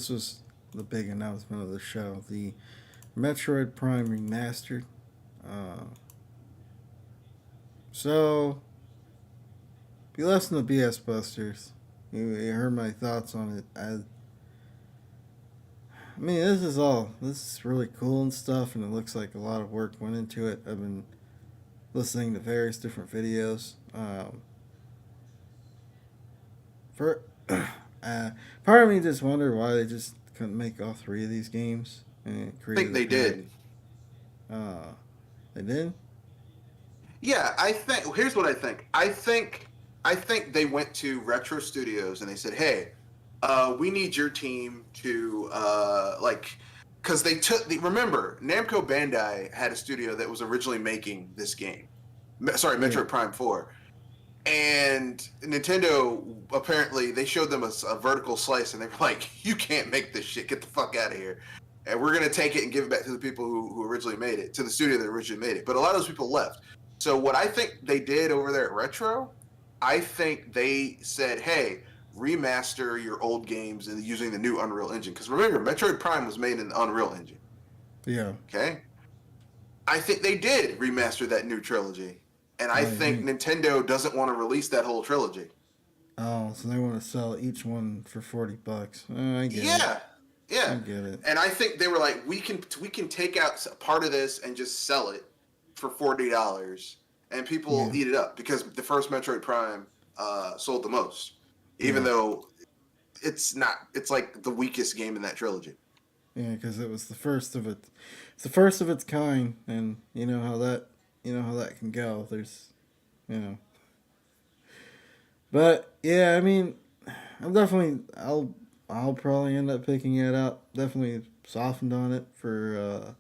Speaker 1: was the big announcement of the show. The Metroid Prime remastered. Uh, so if you listen to BS Busters, you heard my thoughts on it. I mean, this is really cool and stuff, and it looks like a lot of work went into it. I've been listening to various different videos. For part of me just wonder why they just couldn't make all three of these games and
Speaker 2: I think
Speaker 1: created a
Speaker 2: they
Speaker 1: pack.
Speaker 2: did.
Speaker 1: Uh, they did.
Speaker 2: Yeah, I think. Here's what I think. I think they went to Retro Studios and they said, "Hey, we need your team to because they took the. Remember, Namco Bandai had a studio that was originally making this game. Sorry,
Speaker 1: Yeah,
Speaker 2: Metroid Prime 4. And Nintendo apparently they showed them a vertical slice and they were like, "You can't make this shit. Get the fuck out of here." And we're gonna take it and give it back to the people who originally made it, to the studio that originally made it. But a lot of those people left. So what I think they did over there at Retro, I think they said, "Hey, remaster your old games and using the new Unreal Engine." Because remember, Metroid Prime was made in the Unreal Engine.
Speaker 1: yeah.
Speaker 2: Okay, I think they did remaster that new trilogy, and I
Speaker 1: Oh, you
Speaker 2: think
Speaker 1: think?
Speaker 2: Nintendo doesn't want to release that whole trilogy.
Speaker 1: Oh, so they want to sell each one for $40. I get it.
Speaker 2: Yeah,
Speaker 1: I
Speaker 2: yeah.
Speaker 1: get it.
Speaker 2: And I think they were like, we can take out part of this and just sell it for $40, and people will
Speaker 1: Yeah,
Speaker 2: eat it up because the first Metroid Prime sold the most, even
Speaker 1: yeah,
Speaker 2: though it's not. It's like the weakest game in that trilogy.
Speaker 1: yeah. Because it was the first of it. It's the first of its kind, and you know how that can go. There's, you know. But yeah, I mean, I'll probably end up picking it up. Definitely softened on it for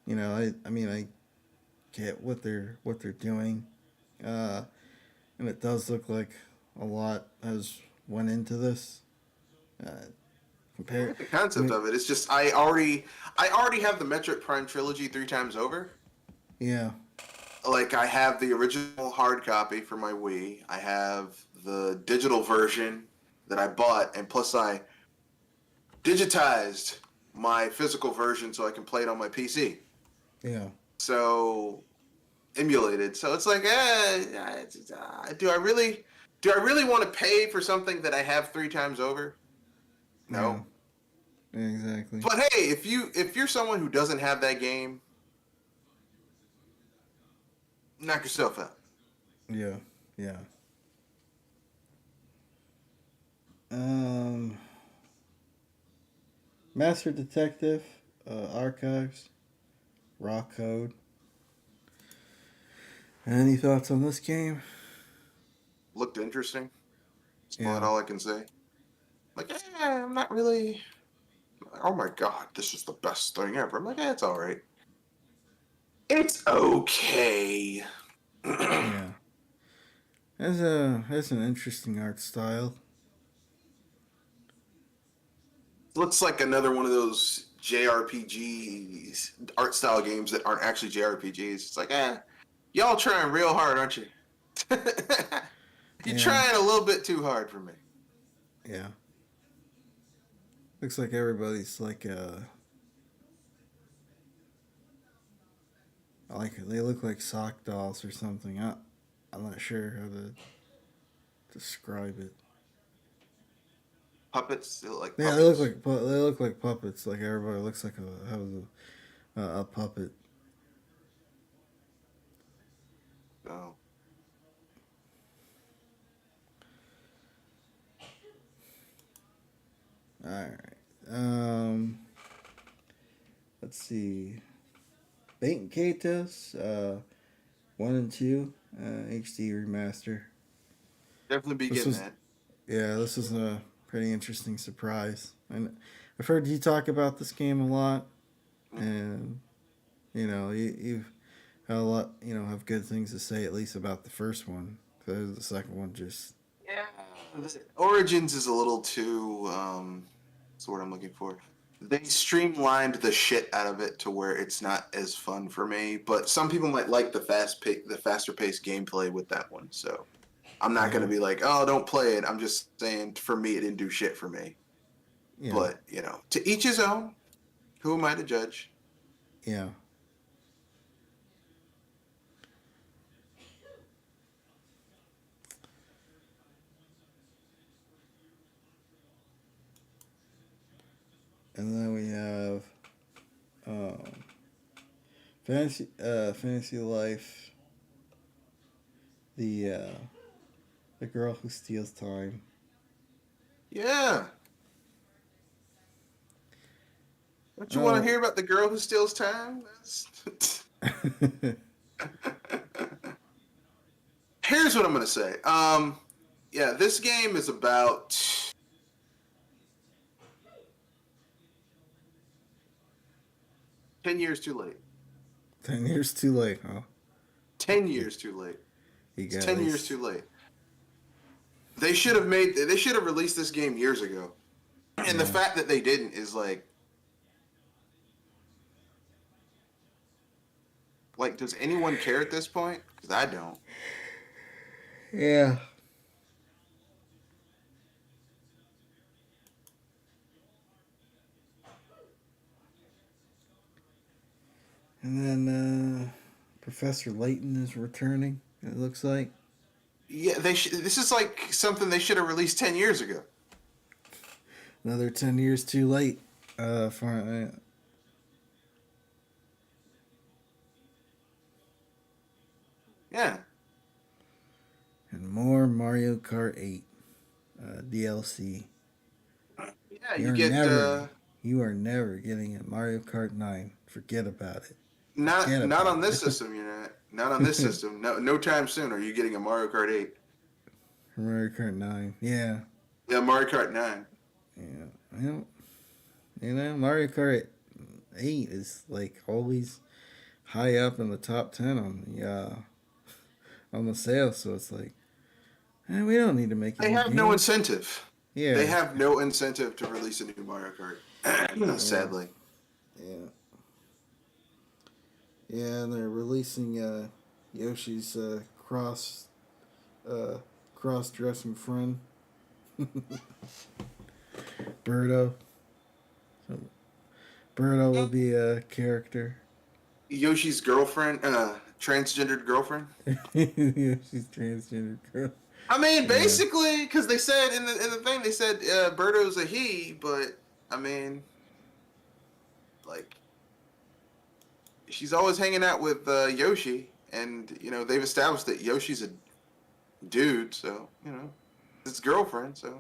Speaker 1: I mean I get what they're doing. Uh and it does look like a lot has went into this. Uh
Speaker 2: I
Speaker 1: compare
Speaker 2: like the
Speaker 1: I
Speaker 2: concept
Speaker 1: mean
Speaker 2: of it. It's just I already have the Metroid Prime trilogy three times over.
Speaker 1: yeah.
Speaker 2: Like I have the original hard copy for my Wii. I have the digital version that I bought, and plus I digitized my physical version so I can play it on my PC.
Speaker 1: Yeah.
Speaker 2: So emulated. So it's like, do I really want to pay for something that I have three times over?
Speaker 1: Yeah.
Speaker 2: No.
Speaker 1: Exactly.
Speaker 2: But hey, if you're someone who doesn't have that game, knock yourself out.
Speaker 1: Yeah. Yeah. Um Master Detective Archives Raw Code. Any thoughts on this game?
Speaker 2: Looked interesting. That's about
Speaker 1: Yeah.
Speaker 2: all I can say. Like, I'm not really. Oh my god, this is the best thing ever. I'm like, it's all right. It's okay.
Speaker 1: Yeah. Has an interesting art style.
Speaker 2: Looks like another one of those JRPGs, art style games that aren't actually JRPGs. It's like, y'all trying real hard, aren't you? You're
Speaker 1: Yeah.
Speaker 2: trying a little bit too hard for me.
Speaker 1: Yeah. Looks like everybody's like they look like sock dolls or something. I'm not sure how to describe it.
Speaker 2: Puppets, they look like
Speaker 1: Yeah,
Speaker 2: puppets.
Speaker 1: they look like puppets. Like everybody looks like a has a puppet.
Speaker 2: So
Speaker 1: All right. Um, let's see. Bait and Katos, 1 and 2, HD remaster.
Speaker 2: definitely be
Speaker 1: This
Speaker 2: getting
Speaker 1: was
Speaker 2: that.
Speaker 1: this was a pretty interesting surprise, and I've heard you talk about this game a lot,
Speaker 2: Mhm.
Speaker 1: and you've had a lot, have good things to say at least about the first one. Because the second one just
Speaker 2: Yeah, Origins is a little too. What's the word I'm looking for? They streamlined the shit out of it to where it's not as fun for me. But some people might like the faster paced gameplay with that one. So I'm not gonna
Speaker 1: yeah
Speaker 2: be like, oh, don't play it. I'm just saying, for me, it didn't do shit for me.
Speaker 1: yeah
Speaker 2: But to each his own. Who am I to judge?
Speaker 1: yeah. And then we have um, Fantasy Life, the uh, the girl who steals time.
Speaker 2: Yeah. Don't you want to
Speaker 1: Oh,
Speaker 2: hear about the girl who steals time? Here's what I'm gonna say. Yeah, this game is about 10 years too late.
Speaker 1: 10 years too late, huh?
Speaker 2: 10
Speaker 1: You,
Speaker 2: years too late.
Speaker 1: you
Speaker 2: It's
Speaker 1: got at
Speaker 2: 10 years
Speaker 1: least
Speaker 2: too late. They should have released this game years ago. And the
Speaker 1: yeah
Speaker 2: fact that they didn't is like does anyone care at this point? Cuz I don't.
Speaker 1: yeah. And then Professor Layton is returning. It looks like
Speaker 2: Yeah, this is like something they should have released 10 years ago.
Speaker 1: another 10 years too late. For
Speaker 2: Yeah.
Speaker 1: and more Mario Kart 8 DLC.
Speaker 2: Yeah, you
Speaker 1: You're
Speaker 2: get
Speaker 1: never, you are never getting a Mario Kart 9. Forget about it. Forget
Speaker 2: not on
Speaker 1: about
Speaker 2: this system, not on this
Speaker 1: it.
Speaker 2: system. No time soon are you getting a Mario Kart 8.
Speaker 1: Mario Kart 9. Yeah,
Speaker 2: Yeah, Mario Kart 9.
Speaker 1: yeah. Well, Mario Kart 8 is like always high up in the top 10 on the sales. So it's like, we don't need to make a
Speaker 2: They
Speaker 1: new
Speaker 2: have no
Speaker 1: game.
Speaker 2: incentive. They
Speaker 1: Yeah,
Speaker 2: have no incentive to release a new Mario Kart.
Speaker 1: yeah,
Speaker 2: Sadly.
Speaker 1: yeah, yeah. And they're releasing Yoshi's uh, cross dressing friend, Birdo. So Birdo will be a character.
Speaker 2: Yoshi's girlfriend, transgendered girlfriend.
Speaker 1: Yoshi's transgender girl.
Speaker 2: I mean,
Speaker 1: Yeah,
Speaker 2: basically, because they said in the thing they said Birdo's a he, but I mean, like she's always hanging out with Yoshi, and they've established that Yoshi's a dude, so it's girlfriend, so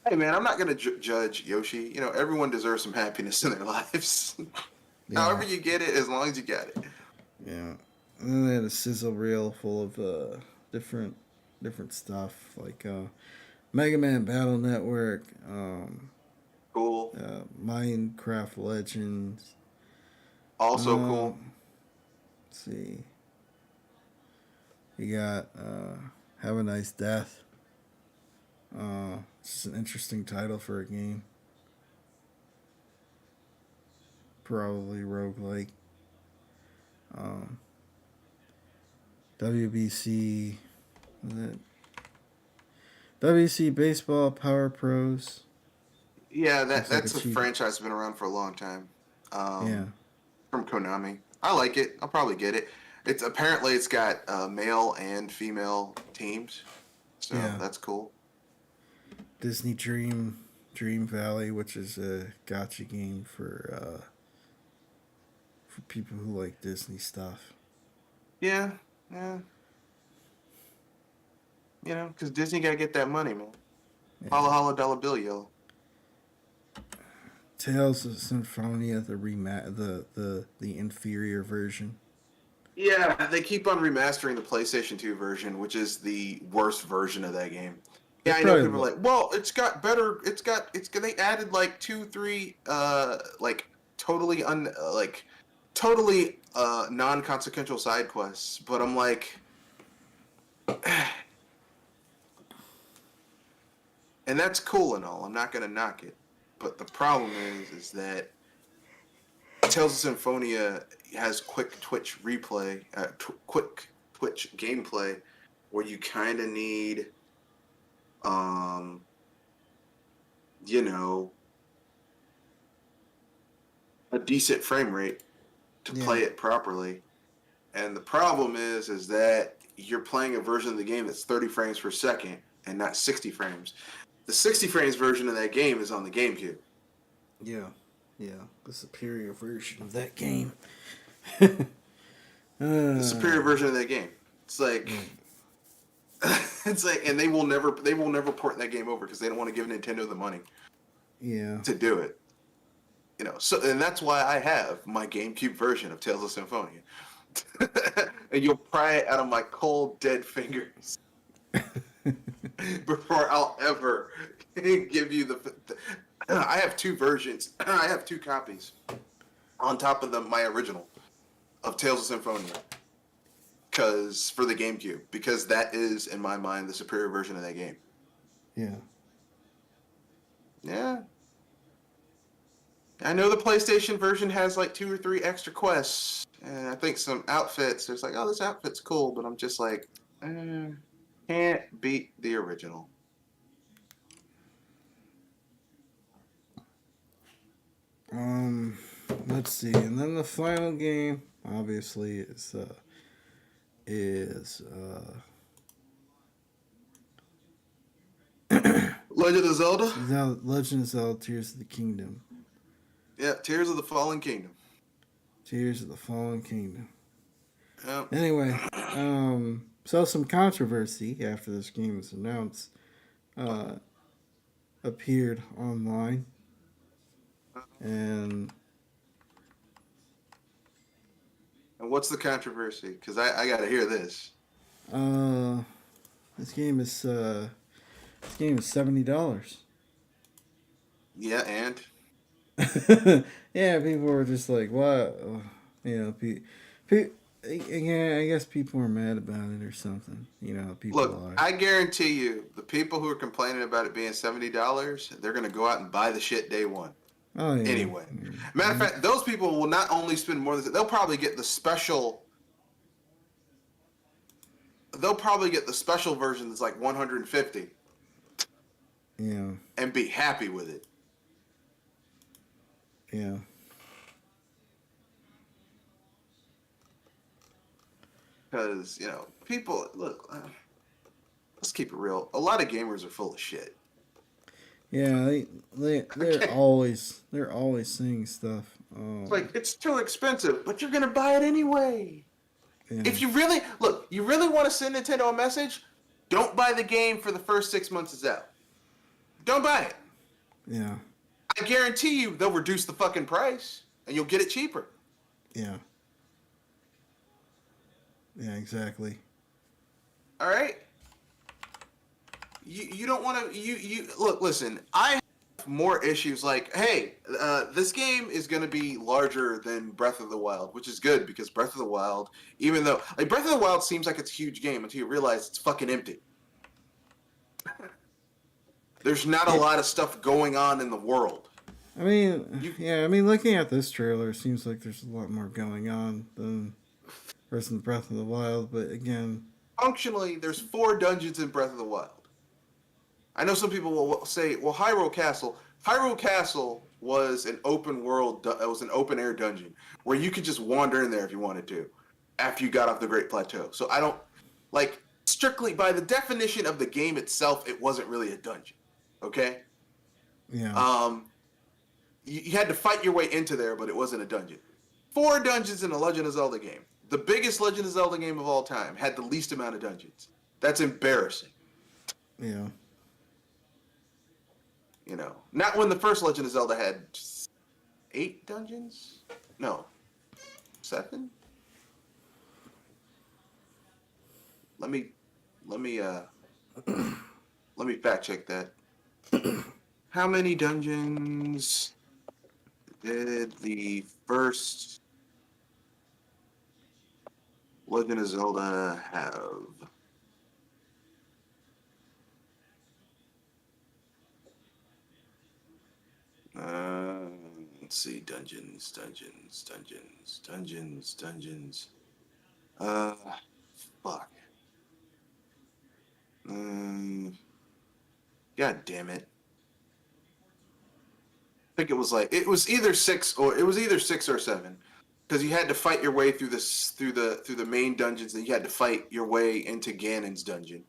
Speaker 2: Hey man, I'm not gonna judge Yoshi. Everyone deserves some happiness in their lives.
Speaker 1: yeah,
Speaker 2: However you get it, as long as you got it.
Speaker 1: yeah. And then they had a sizzle reel full of different different stuff like Mega Man Battle Network,
Speaker 2: Cool.
Speaker 1: Minecraft Legends.
Speaker 2: Also
Speaker 1: Uh,
Speaker 2: cool.
Speaker 1: let's see, you got Have a Nice Death. It's just an interesting title for a game. Probably roguelike. Um, WBC. Is it WC Baseball Power Pros?
Speaker 2: Yeah,
Speaker 1: Looks like a
Speaker 2: that's a
Speaker 1: cheap.
Speaker 2: franchise that's been around for a long time.
Speaker 1: Yeah,
Speaker 2: From Konami. I like it. I'll probably get it. It's got male and female teams, so
Speaker 1: yeah.
Speaker 2: that's cool.
Speaker 1: Disney Dream Valley, which is a gotcha game for people who like Disney stuff.
Speaker 2: Yeah, yeah. You know, because Disney gotta get that money, man.
Speaker 1: Yeah.
Speaker 2: Holla holla dollar bill, yo.
Speaker 1: Tales of Symphonia, the inferior version.
Speaker 2: Yeah, they keep on remastering the PlayStation 2 version, which is the worst version of that game.
Speaker 1: They
Speaker 2: Yeah, I know
Speaker 1: probably
Speaker 2: people are like, well, it's got better. They added like 2, 3, like totally non-consequential side quests. But I'm like, and that's cool and all. I'm not gonna knock it, but the problem is that Tales of Symphonia has quick Twitch gameplay, where you kind of need, um, you know, a decent frame rate to
Speaker 1: Yeah.
Speaker 2: play it properly. And the problem is that you're playing a version of the game that's 30 frames per second and not 60 frames. The 60 frames version of that game is on the GameCube.
Speaker 1: Yeah. Yeah. The superior version of that game.
Speaker 2: The superior version of that game. It's like,
Speaker 1: Yeah.
Speaker 2: it's like, and they will never port that game over because they don't want to give Nintendo the money
Speaker 1: Yeah.
Speaker 2: to do it. You know, so, and that's why I have my GameCube version of Tales of Symphonia. And you'll pry it out of my cold, dead fingers before I'll ever give you the. I have two versions. I have two copies on top of my original of Tales of Symphonia, because for the GameCube, because that is in my mind the superior version of that game.
Speaker 1: Yeah.
Speaker 2: Yeah. I know the PlayStation version has like 2 or 3 extra quests, and I think some outfits. It's like, oh, this outfit's cool, but I'm just like, can't beat the original.
Speaker 1: Let's see, and then the final game, obviously, is
Speaker 2: Legend of Zelda.
Speaker 1: Legend of Zelda: Tears of the Kingdom.
Speaker 2: Yeah, Tears of the Fallen Kingdom.
Speaker 1: Tears of the Fallen Kingdom.
Speaker 2: Yep.
Speaker 1: Anyway, so some controversy after this game was announced appeared online, and
Speaker 2: what's the controversy? Because I got to hear this.
Speaker 1: this game is $70.
Speaker 2: Yeah, and
Speaker 1: Yeah, people were just like, "What?" You know, yeah, I guess people are mad about it or something. You know, people
Speaker 2: look,
Speaker 1: are.
Speaker 2: I guarantee you, the people who are complaining about it being $70, they're going to go out and buy the shit day one.
Speaker 1: Oh yeah.
Speaker 2: Anyway, matter of fact, those people will not only spend more than they'll probably get the special. They'll probably get the special version that's like 150.
Speaker 1: Yeah.
Speaker 2: And be happy with it.
Speaker 1: Yeah.
Speaker 2: Because, you know, people look. Let's keep it real. A lot of gamers are full of shit.
Speaker 1: Yeah, they're
Speaker 2: Okay.
Speaker 1: always saying stuff.
Speaker 2: It's like, it's too expensive, but you're gonna buy it anyway.
Speaker 1: Yeah.
Speaker 2: If you really want to send Nintendo a message, don't buy the game for the first 6 months it's out. Don't buy it.
Speaker 1: Yeah.
Speaker 2: I guarantee you they'll reduce the fucking price and you'll get it cheaper.
Speaker 1: Yeah. Yeah, exactly.
Speaker 2: All right. You don't want to you look, listen, I have more issues like, hey, this game is going to be larger than Breath of the Wild, which is good because Breath of the Wild, even though like Breath of the Wild seems like it's a huge game until you realize it's fucking empty. There's not a lot of stuff going on in the world.
Speaker 1: I mean, looking at this trailer, it seems like there's a lot more going on than Breath of the Wild, but again,
Speaker 2: Functionally, there's 4 dungeons in Breath of the Wild. I know some people will say, well, Hyrule Castle. Hyrule Castle was an open world, it was an open air dungeon where you could just wander in there if you wanted to after you got off the Great Plateau. So I don't, like, strictly by the definition of the game itself, it wasn't really a dungeon. Okay?
Speaker 1: yeah.
Speaker 2: You had to fight your way into there, but it wasn't a dungeon. 4 dungeons in a Legend of Zelda game. The biggest Legend of Zelda game of all time had the least amount of dungeons. That's embarrassing.
Speaker 1: Yeah.
Speaker 2: You know, not when the first Legend of Zelda had 8 dungeons. No, 7. Let me let me fact check that. How many dungeons did the first Legend of Zelda have? Let's see. Dungeons. Uh, fuck. God damn it. I think it was either 6 or 7, because you had to fight your way through the main dungeons, and you had to fight your way into Ganon's dungeon.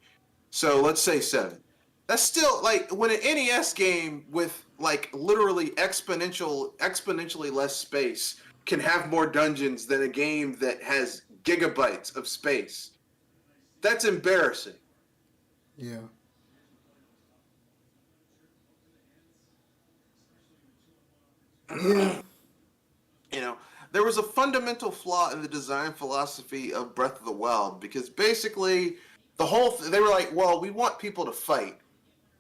Speaker 2: So let's say 7. That's still like when an NES game with like literally exponentially less space can have more dungeons than a game that has gigabytes of space. That's embarrassing.
Speaker 1: Yeah. Yeah.
Speaker 2: You know, there was a fundamental flaw in the design philosophy of Breath of the Wild, because basically they were like, well, we want people to fight,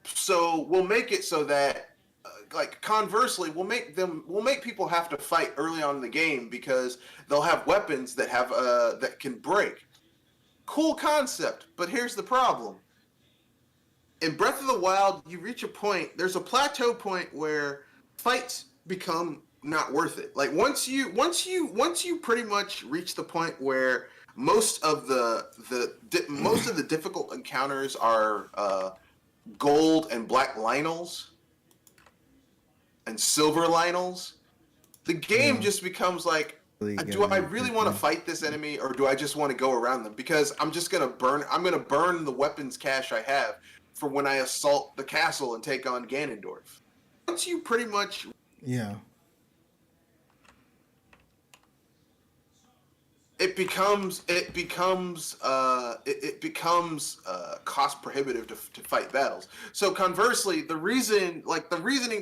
Speaker 2: so we'll make it so that like conversely we'll make people have to fight early on in the game because they'll have weapons that can break. Cool concept, but here's the problem. In Breath of the Wild, you reach a point, there's a plateau point where fights become not worth it. Like once you pretty much reach the point where most of the difficult encounters are gold and black Lynels and silver Lynels, the game
Speaker 1: Yeah.
Speaker 2: just becomes like, do I really want to fight this enemy, or do I just want to go around them? Because I'm gonna burn the weapons cache I have for when I assault the castle and take on Ganondorf. Once you pretty much
Speaker 1: Yeah.
Speaker 2: it becomes cost prohibitive to fight battles. So conversely, the reasoning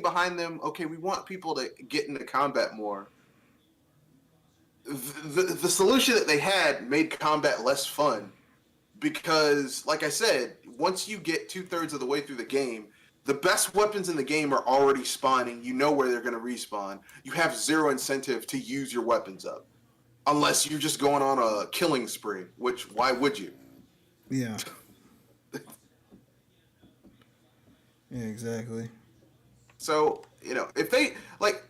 Speaker 2: behind them, okay, we want people to get into combat more. The solution that they had made combat less fun, because, like I said, once you get 2/3 of the way through the game, the best weapons in the game are already spawning. You know where they're going to respawn. You have zero incentive to use your weapons up, unless you're just going on a killing spree. Which, why would you?
Speaker 1: Yeah. Yeah, exactly.
Speaker 2: So, you know, if they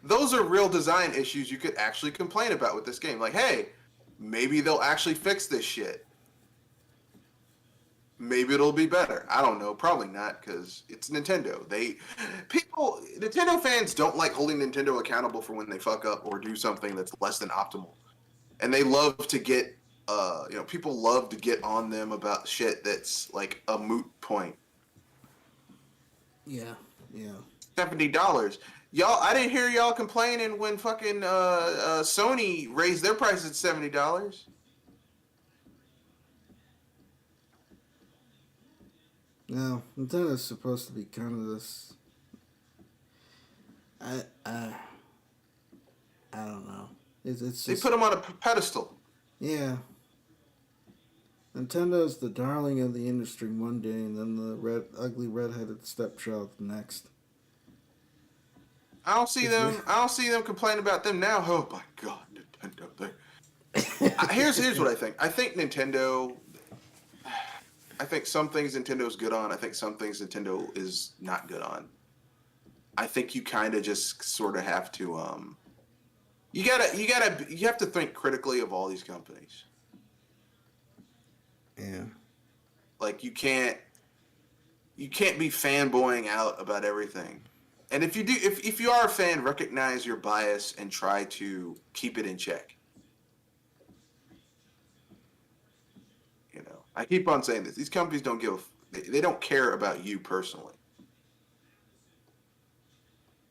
Speaker 2: those are real design issues you could actually complain about with this game. Like, hey, maybe they'll actually fix this shit. Maybe it'll be better. I don't know. Probably not, because it's Nintendo. Nintendo fans don't like holding Nintendo accountable for when they fuck up or do something that's less than optimal, and they love to get, people love to get on them about shit that's like a moot point.
Speaker 1: Yeah. Yeah.
Speaker 2: $70, y'all. I didn't hear y'all complaining when fucking Sony raised their prices to $70.
Speaker 1: No, Nintendo's supposed to be kind of this. I I I don't know. It's
Speaker 2: They
Speaker 1: just,
Speaker 2: put them on a pedestal.
Speaker 1: yeah. Nintendo's the darling of the industry one day, and then the ugly redheaded stepchild the next.
Speaker 2: I don't see them. I don't see them complaining about them now. Oh my god, Nintendo. Here's what I think. I think Nintendo. I think some things Nintendo's good on. I think some things Nintendo is not good on. I think you kind of just sort of have to. You have to think critically of all these companies.
Speaker 1: Yeah.
Speaker 2: Like you can't be fanboying out about everything. And if you are a fan, recognize your bias and try to keep it in check. You know, I keep on saying this. These companies they don't care about you personally.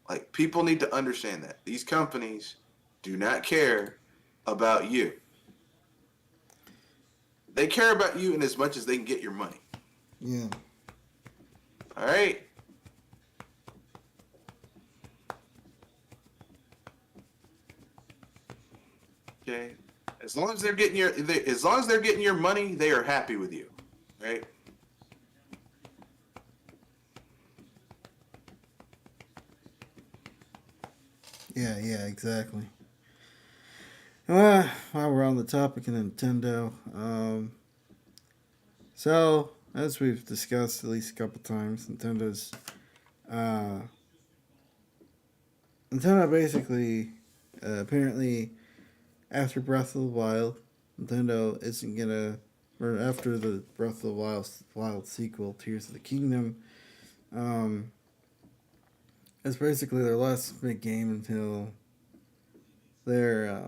Speaker 2: Like, people need to understand that these companies do not care about you. They care about you in as much as they can get your money.
Speaker 1: Yeah.
Speaker 2: All right. Okay. As long as they're getting your money, they are happy with you, right?
Speaker 1: Yeah, yeah, exactly. While we're on the topic of Nintendo, so as we've discussed at least a couple times, uh, Nintendo basically, apparently, after Breath of the Wild, Nintendo isn't gonna, or after the Breath of the Wild sequel, Tears of the Kingdom, um, it's basically their last big game until their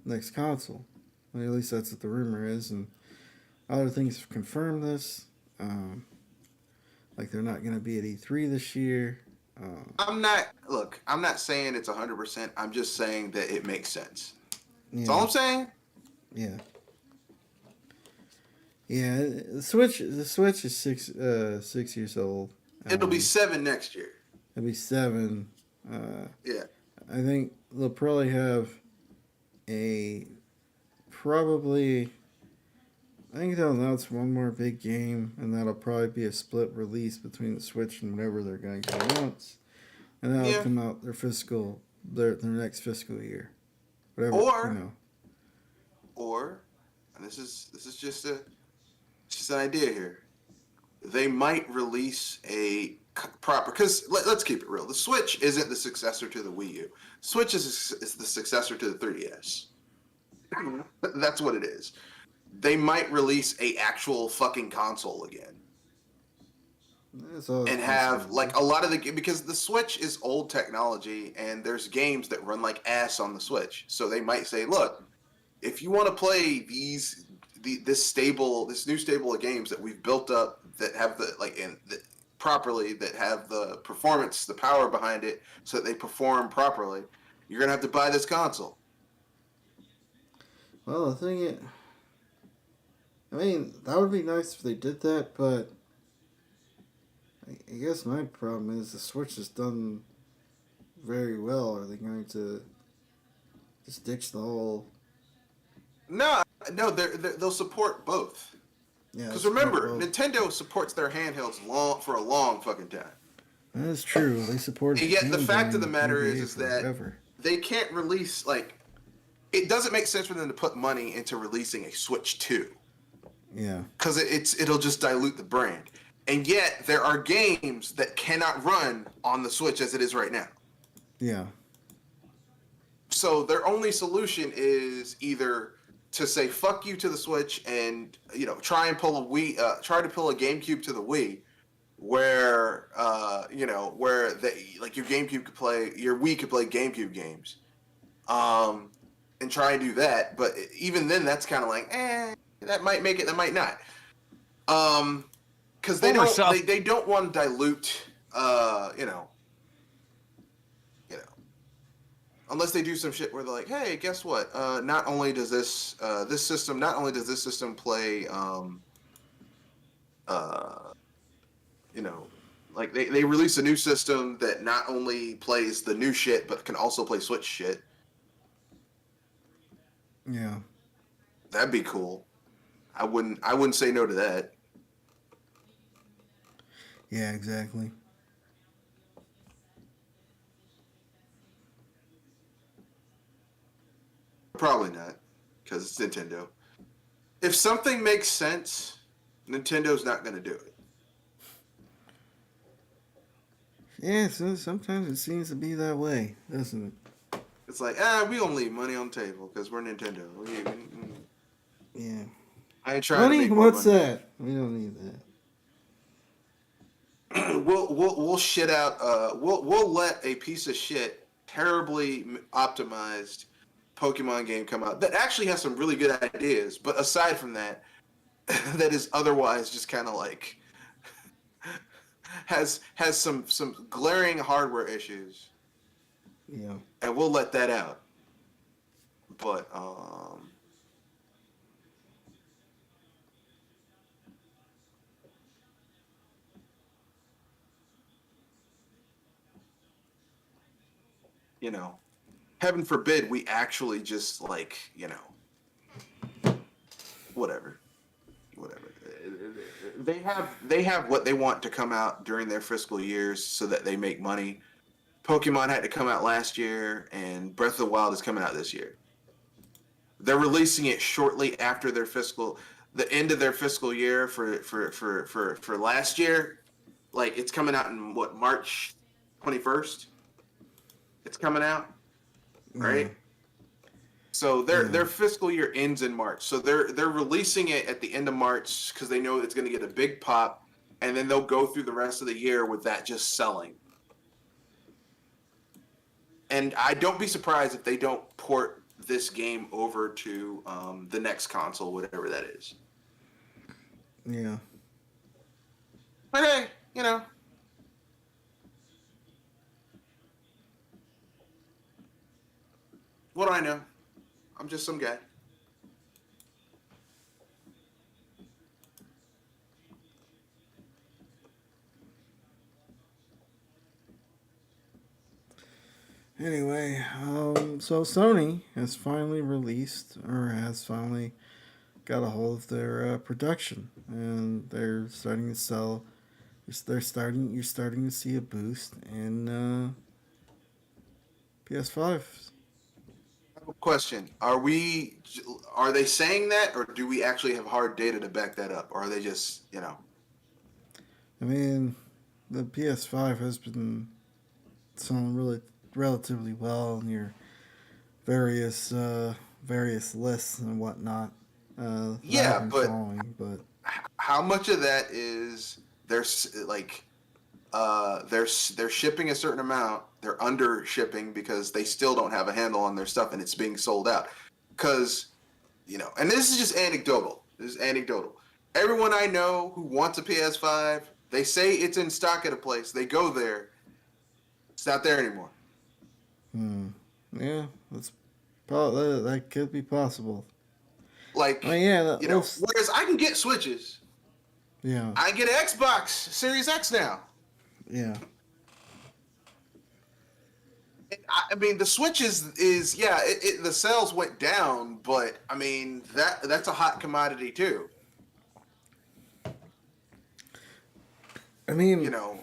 Speaker 1: next console. Well, at least that's what the rumor is, and other things have confirmed this. Um, like they're not going to be at E3 this year.
Speaker 2: I'm not saying it's 100%. I'm just saying that it makes sense. That's all
Speaker 1: Yeah,
Speaker 2: I'm saying.
Speaker 1: yeah, yeah. The Switch is 6 years old.
Speaker 2: It'll be
Speaker 1: Um,
Speaker 2: 7 next year.
Speaker 1: It'll be 7.
Speaker 2: Yeah.
Speaker 1: I think they'll probably have a probably. I think they'll announce one more big game, and that'll probably be a split release between the Switch and whatever they're going to announce, and that'll
Speaker 2: Yeah.
Speaker 1: come out their next fiscal year, whatever
Speaker 2: Or
Speaker 1: you know.
Speaker 2: or and this is just an idea here. They might release a proper, because let's keep it real. The Switch isn't the successor to the Wii U. Switch is the successor to the 3DS. That's what it is. They might release a actual fucking console again
Speaker 1: That's all it's
Speaker 2: and have
Speaker 1: possible.
Speaker 2: like a lot of the, because the Switch is old technology and there's games that run like ass on the Switch. So they might say, look, if you want to play this new stable of games that we've built up that have properly, that have the performance, the power behind it, so that they perform properly, you're gonna have to buy this console.
Speaker 1: Well, the thing is, I mean, that would be nice if they did that, but I guess my problem is the Switch has done very well. Are they going to just ditch the whole?
Speaker 2: No, no, they'll support both.
Speaker 1: Yeah,
Speaker 2: Because
Speaker 1: support
Speaker 2: remember,
Speaker 1: both.
Speaker 2: Nintendo supports their handhelds for a long fucking time.
Speaker 1: That is true. They supported
Speaker 2: And
Speaker 1: the
Speaker 2: yet the
Speaker 1: Game
Speaker 2: fact
Speaker 1: Boy
Speaker 2: of the
Speaker 1: and
Speaker 2: matter
Speaker 1: GBA
Speaker 2: is that
Speaker 1: forever.
Speaker 2: they can't release, like, it doesn't make sense for them to put money into releasing a Switch 2.
Speaker 1: Yeah.
Speaker 2: Because it'll just dilute the brand. And yet there are games that cannot run on the Switch as it is right now.
Speaker 1: Yeah.
Speaker 2: So their only solution is either to say fuck you to the Switch and try and pull a try to pull a GameCube to the Wii, where where your Wii could play GameCube games, and try and do that. But even then, that's kind of like that might make it, that might not, because they don't want to dilute you know you know unless they do some shit where they're like, hey, guess what? Not only does this system play, uh, like they release a new system that not only plays the new shit but can also play Switch shit.
Speaker 1: Yeah.
Speaker 2: That'd be cool. I wouldn't say no to that.
Speaker 1: Yeah. Exactly.
Speaker 2: Probably not, because it's Nintendo. If something makes sense, Nintendo's not going to do it.
Speaker 1: Yeah. So sometimes it seems to be that way, doesn't it?
Speaker 2: It's like, we don't leave money on the table because we're Nintendo.
Speaker 1: Yeah.
Speaker 2: I ain't trying to
Speaker 1: Money?
Speaker 2: make more
Speaker 1: What's
Speaker 2: money.
Speaker 1: that? We don't need that.
Speaker 2: We'll shit out. We'll let a piece of shit, terribly optimized Pokemon game come out that actually has some really good ideas, but aside from that, that is otherwise just kind of like has some glaring hardware issues,
Speaker 1: Yeah.
Speaker 2: and we'll let that out. But you know, heaven forbid we actually just like, whatever. Whatever. They have what they want to come out during their fiscal years so that they make money. Pokemon had to come out last year, and Breath of the Wild is coming out this year. They're releasing it shortly after the end of their fiscal year for last year. Like it's coming out in what, March 21st? It's coming out, right?
Speaker 1: Yeah.
Speaker 2: So their
Speaker 1: Yeah.
Speaker 2: their fiscal year ends in March. So they're releasing it at the end of March because they know it's going to get a big pop, and then they'll go through the rest of the year with that just selling. And I don't be surprised if they don't port this game over to the next console, whatever that is.
Speaker 1: Yeah.
Speaker 2: But hey, what do I know? I'm just some guy.
Speaker 1: Anyway, so Sony has finally released, or has finally got a hold of their production, and they're starting to sell. You're starting to see a boost in PS5s.
Speaker 2: Question: Are they saying that, or do we actually have hard data to back that up, or are they just,
Speaker 1: I mean, the PS5 has been selling relatively well in your various lists and whatnot. That
Speaker 2: Yeah,
Speaker 1: I've been
Speaker 2: but
Speaker 1: following, but
Speaker 2: how much of that is they're shipping a certain amount, they're under shipping because they still don't have a handle on their stuff and it's being sold out? Because and this is just anecdotal. This is anecdotal. Everyone I know who wants a PS5, they say it's in stock at a place. They go there, it's not there anymore.
Speaker 1: yeah, that could be possible.
Speaker 2: Like,
Speaker 1: I mean, yeah,
Speaker 2: whereas I can get Switches,
Speaker 1: yeah,
Speaker 2: I get an Xbox Series X now.
Speaker 1: yeah.
Speaker 2: I mean, the Switch is yeah, the sales went down, but I mean that's a hot commodity too.
Speaker 1: I mean,
Speaker 2: You know,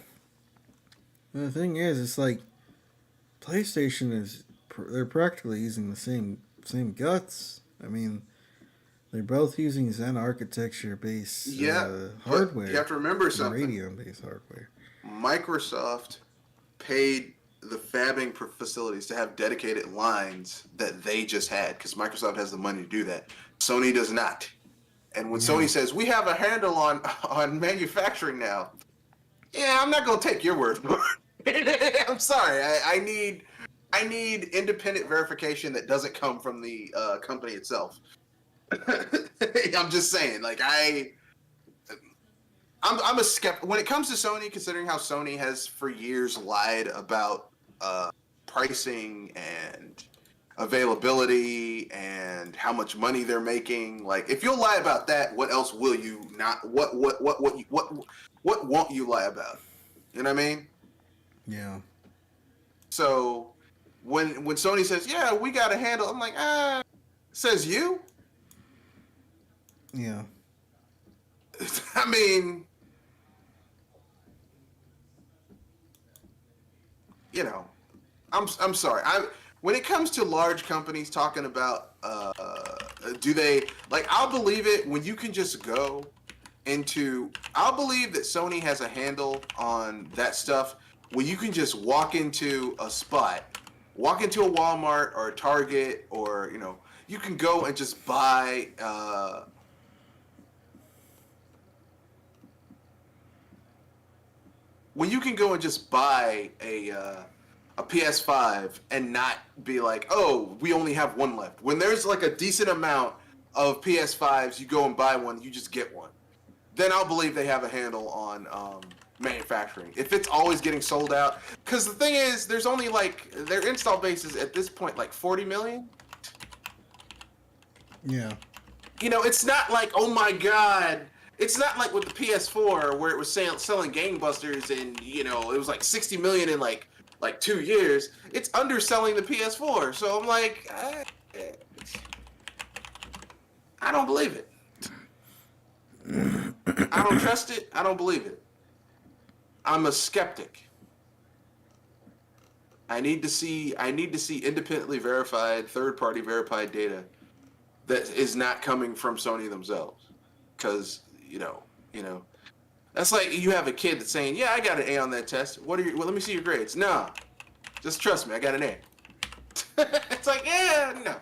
Speaker 1: the thing is, it's like PlayStation they're practically using the same guts. I mean, they're both using Zen architecture based
Speaker 2: yeah, but
Speaker 1: hardware
Speaker 2: you have to remember
Speaker 1: and
Speaker 2: something.
Speaker 1: Radeon based hardware.
Speaker 2: Microsoft paid the fabbing facilities to have dedicated lines that they just had because Microsoft has the money to do that. Sony does not. And when
Speaker 1: Yeah.
Speaker 2: Sony says we have a handle on manufacturing now, yeah, I'm not gonna take your word for it. I'm sorry. I need independent verification that doesn't come from the company itself. I'm just saying, like I'm a skeptic when it comes to Sony, considering how Sony has for years lied about pricing and availability and how much money they're making. Like, if you'll lie about that, what else will you not? What won't you lie about? You know what I mean?
Speaker 1: Yeah.
Speaker 2: So when Sony says, "Yeah, we got a handle," I'm like, says you?
Speaker 1: Yeah.
Speaker 2: I mean, I'm sorry. When it comes to large companies talking about do they like, I'll believe it when you can just go into, I'll believe that Sony has a handle on that stuff when you can just walk into a Walmart or a Target, or you can go and just buy when you can go and just buy a PS5 and not be like, oh, we only have one left. When there's like a decent amount of PS5s, you go and buy one, you just get one. Then I'll believe they have a handle on manufacturing. If it's always getting sold out, because the thing is, there's only like their install base is at this point like 40 million.
Speaker 1: Yeah.
Speaker 2: You know, it's not like, oh my god, it's not like with the PS4 where it was selling gangbusters and you know it was like 60 million in like 2 years. It's underselling the PS4, so I'm like, I don't believe it. I don't trust it. I don't believe it. I'm a skeptic. I need to see independently verified, third-party verified data that is not coming from Sony themselves. Because you know, that's like you have a kid that's saying, "Yeah, I got an A on that test. What are your? Well, let me see your grades." No, just trust me, I got an A. It's like, yeah, no,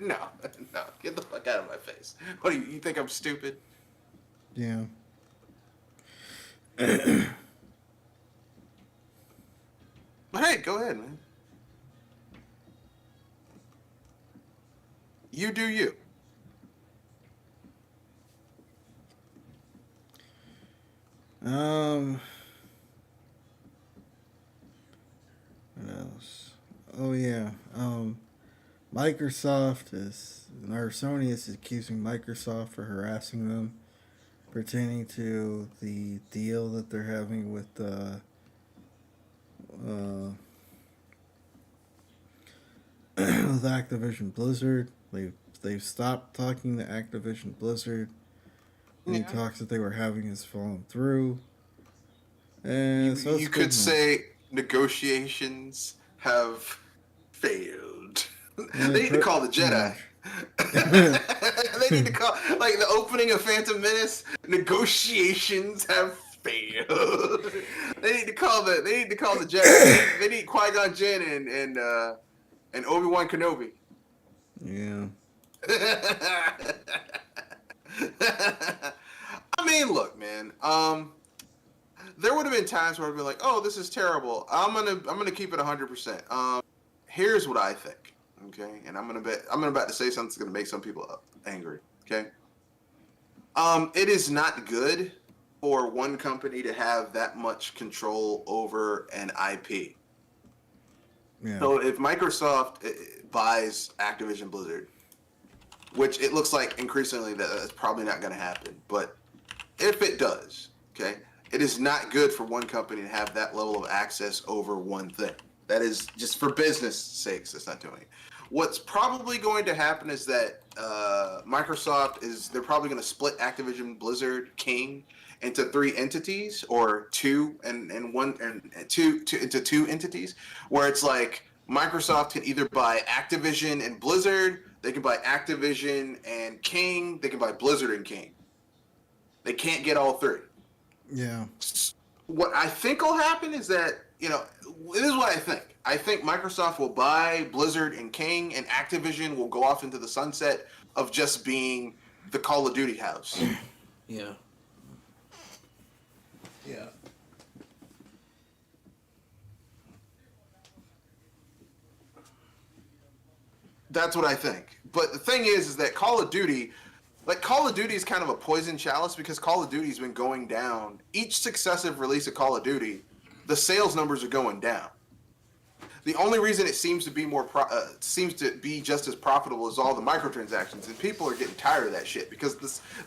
Speaker 2: no, no, get the fuck out of my face. What do you think I'm stupid?
Speaker 1: Yeah.
Speaker 2: But hey, go ahead, man. You do you.
Speaker 1: Um. What else? Oh yeah. Microsoft is or Sony is accusing Microsoft for harassing them pertaining to the deal that they're having with uh with Activision Blizzard. They've stopped talking to Activision Blizzard. Any
Speaker 2: Yeah.
Speaker 1: talks that they were having has fallen through.
Speaker 2: You
Speaker 1: And so it's
Speaker 2: you
Speaker 1: a
Speaker 2: could
Speaker 1: big
Speaker 2: say negotiations have failed. They
Speaker 1: mess.
Speaker 2: need to call the
Speaker 1: Pretty
Speaker 2: Jedi.
Speaker 1: much.
Speaker 2: They need to call like the opening of Phantom Menace. Negotiations have failed. They need to call the Jedi. They need Qui-Gon Jinn and Obi-Wan Kenobi.
Speaker 1: Yeah.
Speaker 2: I mean, look, man. There would have been times where I'd be like, "Oh, this is terrible. I'm gonna keep it 100%." Here's what I think. Okay, and I'm about to say something that's gonna make some people angry. Okay. It is not good for one company to have that much control over an IP.
Speaker 1: Yeah.
Speaker 2: So if Microsoft buys Activision Blizzard, which it looks like increasingly that's probably not going to happen, but if it does, okay, it is not good for one company to have that level of access over one thing. That is just for business sakes. It's not doing it. What's probably going to happen is that they're probably going to split Activision Blizzard King into three entities or two and one and two into two entities where it's like Microsoft can either buy Activision and Blizzard, they can buy Activision and King, they can buy Blizzard and King. They can't get all three.
Speaker 1: Yeah.
Speaker 2: What I think will happen is that, this is what I think. I think Microsoft will buy Blizzard and King, and Activision will go off into the sunset of just being the Call of Duty house.
Speaker 3: Yeah. Yeah.
Speaker 2: That's what I think. But the thing is that Call of Duty is kind of a poison chalice because Call of Duty's been going down. Each successive release of Call of Duty, the sales numbers are going down. The only reason it seems to be seems to be just as profitable as all the microtransactions, and people are getting tired of that shit because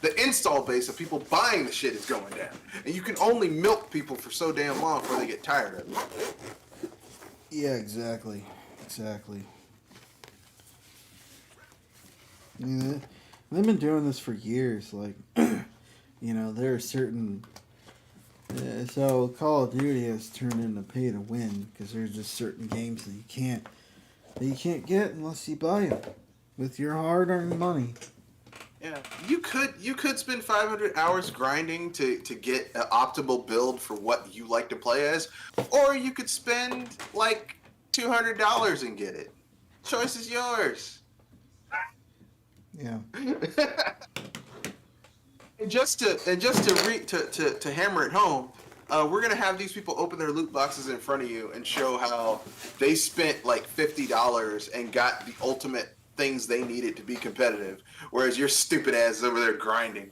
Speaker 2: the install base of people buying the shit is going down, and you can only milk people for so damn long before they get tired of it.
Speaker 1: Yeah, exactly. Exactly. Yeah, they've been doing this for years. Like, there are certain. So Call of Duty has turned into pay to win because there's just certain games that you can't get unless you buy them with your hard-earned money.
Speaker 2: Yeah, you could spend 500 hours grinding to get an optimal build for what you like to play as, or you could spend like $200 and get it. Choice is yours.
Speaker 1: Yeah.
Speaker 2: And just to hammer it home, we're gonna have these people open their loot boxes in front of you and show how they spent like $50 and got the ultimate things they needed to be competitive, whereas your stupid ass is over there grinding.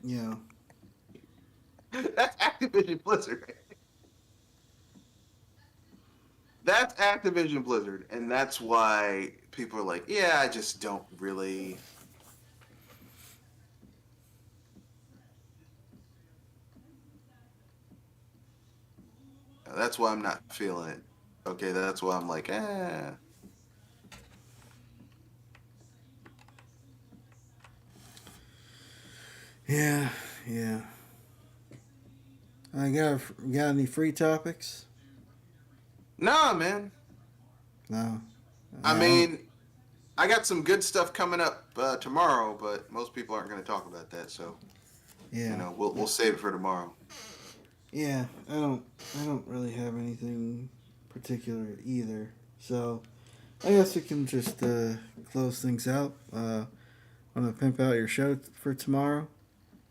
Speaker 1: Yeah.
Speaker 2: That's Activision Blizzard. That's Activision Blizzard, and that's why people are like, yeah, I just don't really. That's why I'm not feeling it. Okay, that's why I'm like, eh.
Speaker 1: Yeah, yeah. I got any free topics?
Speaker 2: Nah, man.
Speaker 1: No.
Speaker 2: I
Speaker 1: I don't.
Speaker 2: mean, I got some good stuff coming up tomorrow, but most people aren't going to talk about that. So,
Speaker 1: Yeah.
Speaker 2: we'll save it for tomorrow.
Speaker 1: Yeah. I don't really have anything particular either. So I guess we can just close things out. Want to pimp out your show for tomorrow?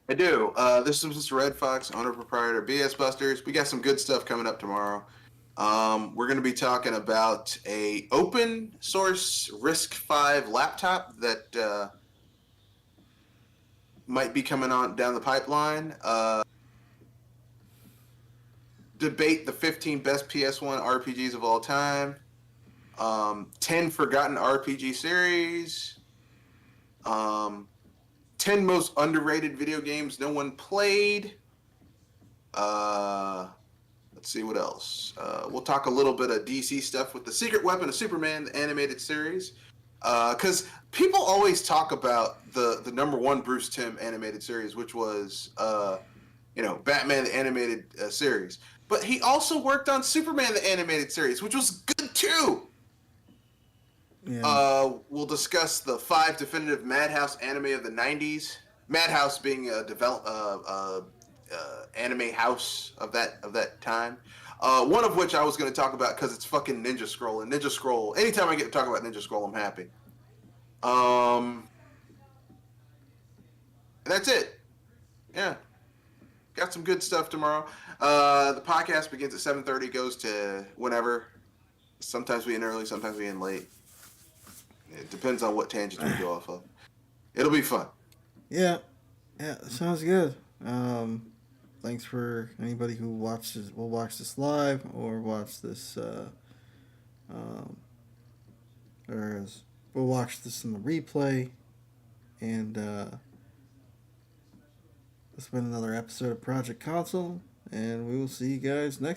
Speaker 2: I do. This is Mr. Red Fox, owner proprietor BS Busters. We got some good stuff coming up tomorrow. We're going to be talking about a open source RISC-V laptop that might be coming on down the pipeline. Debate the 15 best PS1 RPGs of all time. 10 forgotten RPG series. 10 most underrated video games no one played. Let's see what else. We'll talk a little bit of DC stuff with the Secret Weapon of Superman, the animated series. Because people always talk about the number one Bruce Timm animated series, which was Batman the animated series. But he also worked on Superman the animated series, which was good too.
Speaker 1: Yeah.
Speaker 2: We'll discuss the 5 definitive Madhouse anime of the '90s. Madhouse being a anime house of that time. One of which I was going to talk about because it's fucking Ninja Scroll, and Ninja Scroll. Anytime I get to talk about Ninja Scroll, I'm happy. That's it. Yeah, got some good stuff tomorrow. The podcast begins at 7:30, goes to whenever. Sometimes we end early, sometimes we end late. It depends on what tangents we go off of. It'll be fun.
Speaker 1: Yeah. Yeah. Sounds good. Thanks for anybody who will watch this live or watch this um, we'll watch this in the replay. And this has been another episode of Project Console, and we will see you guys next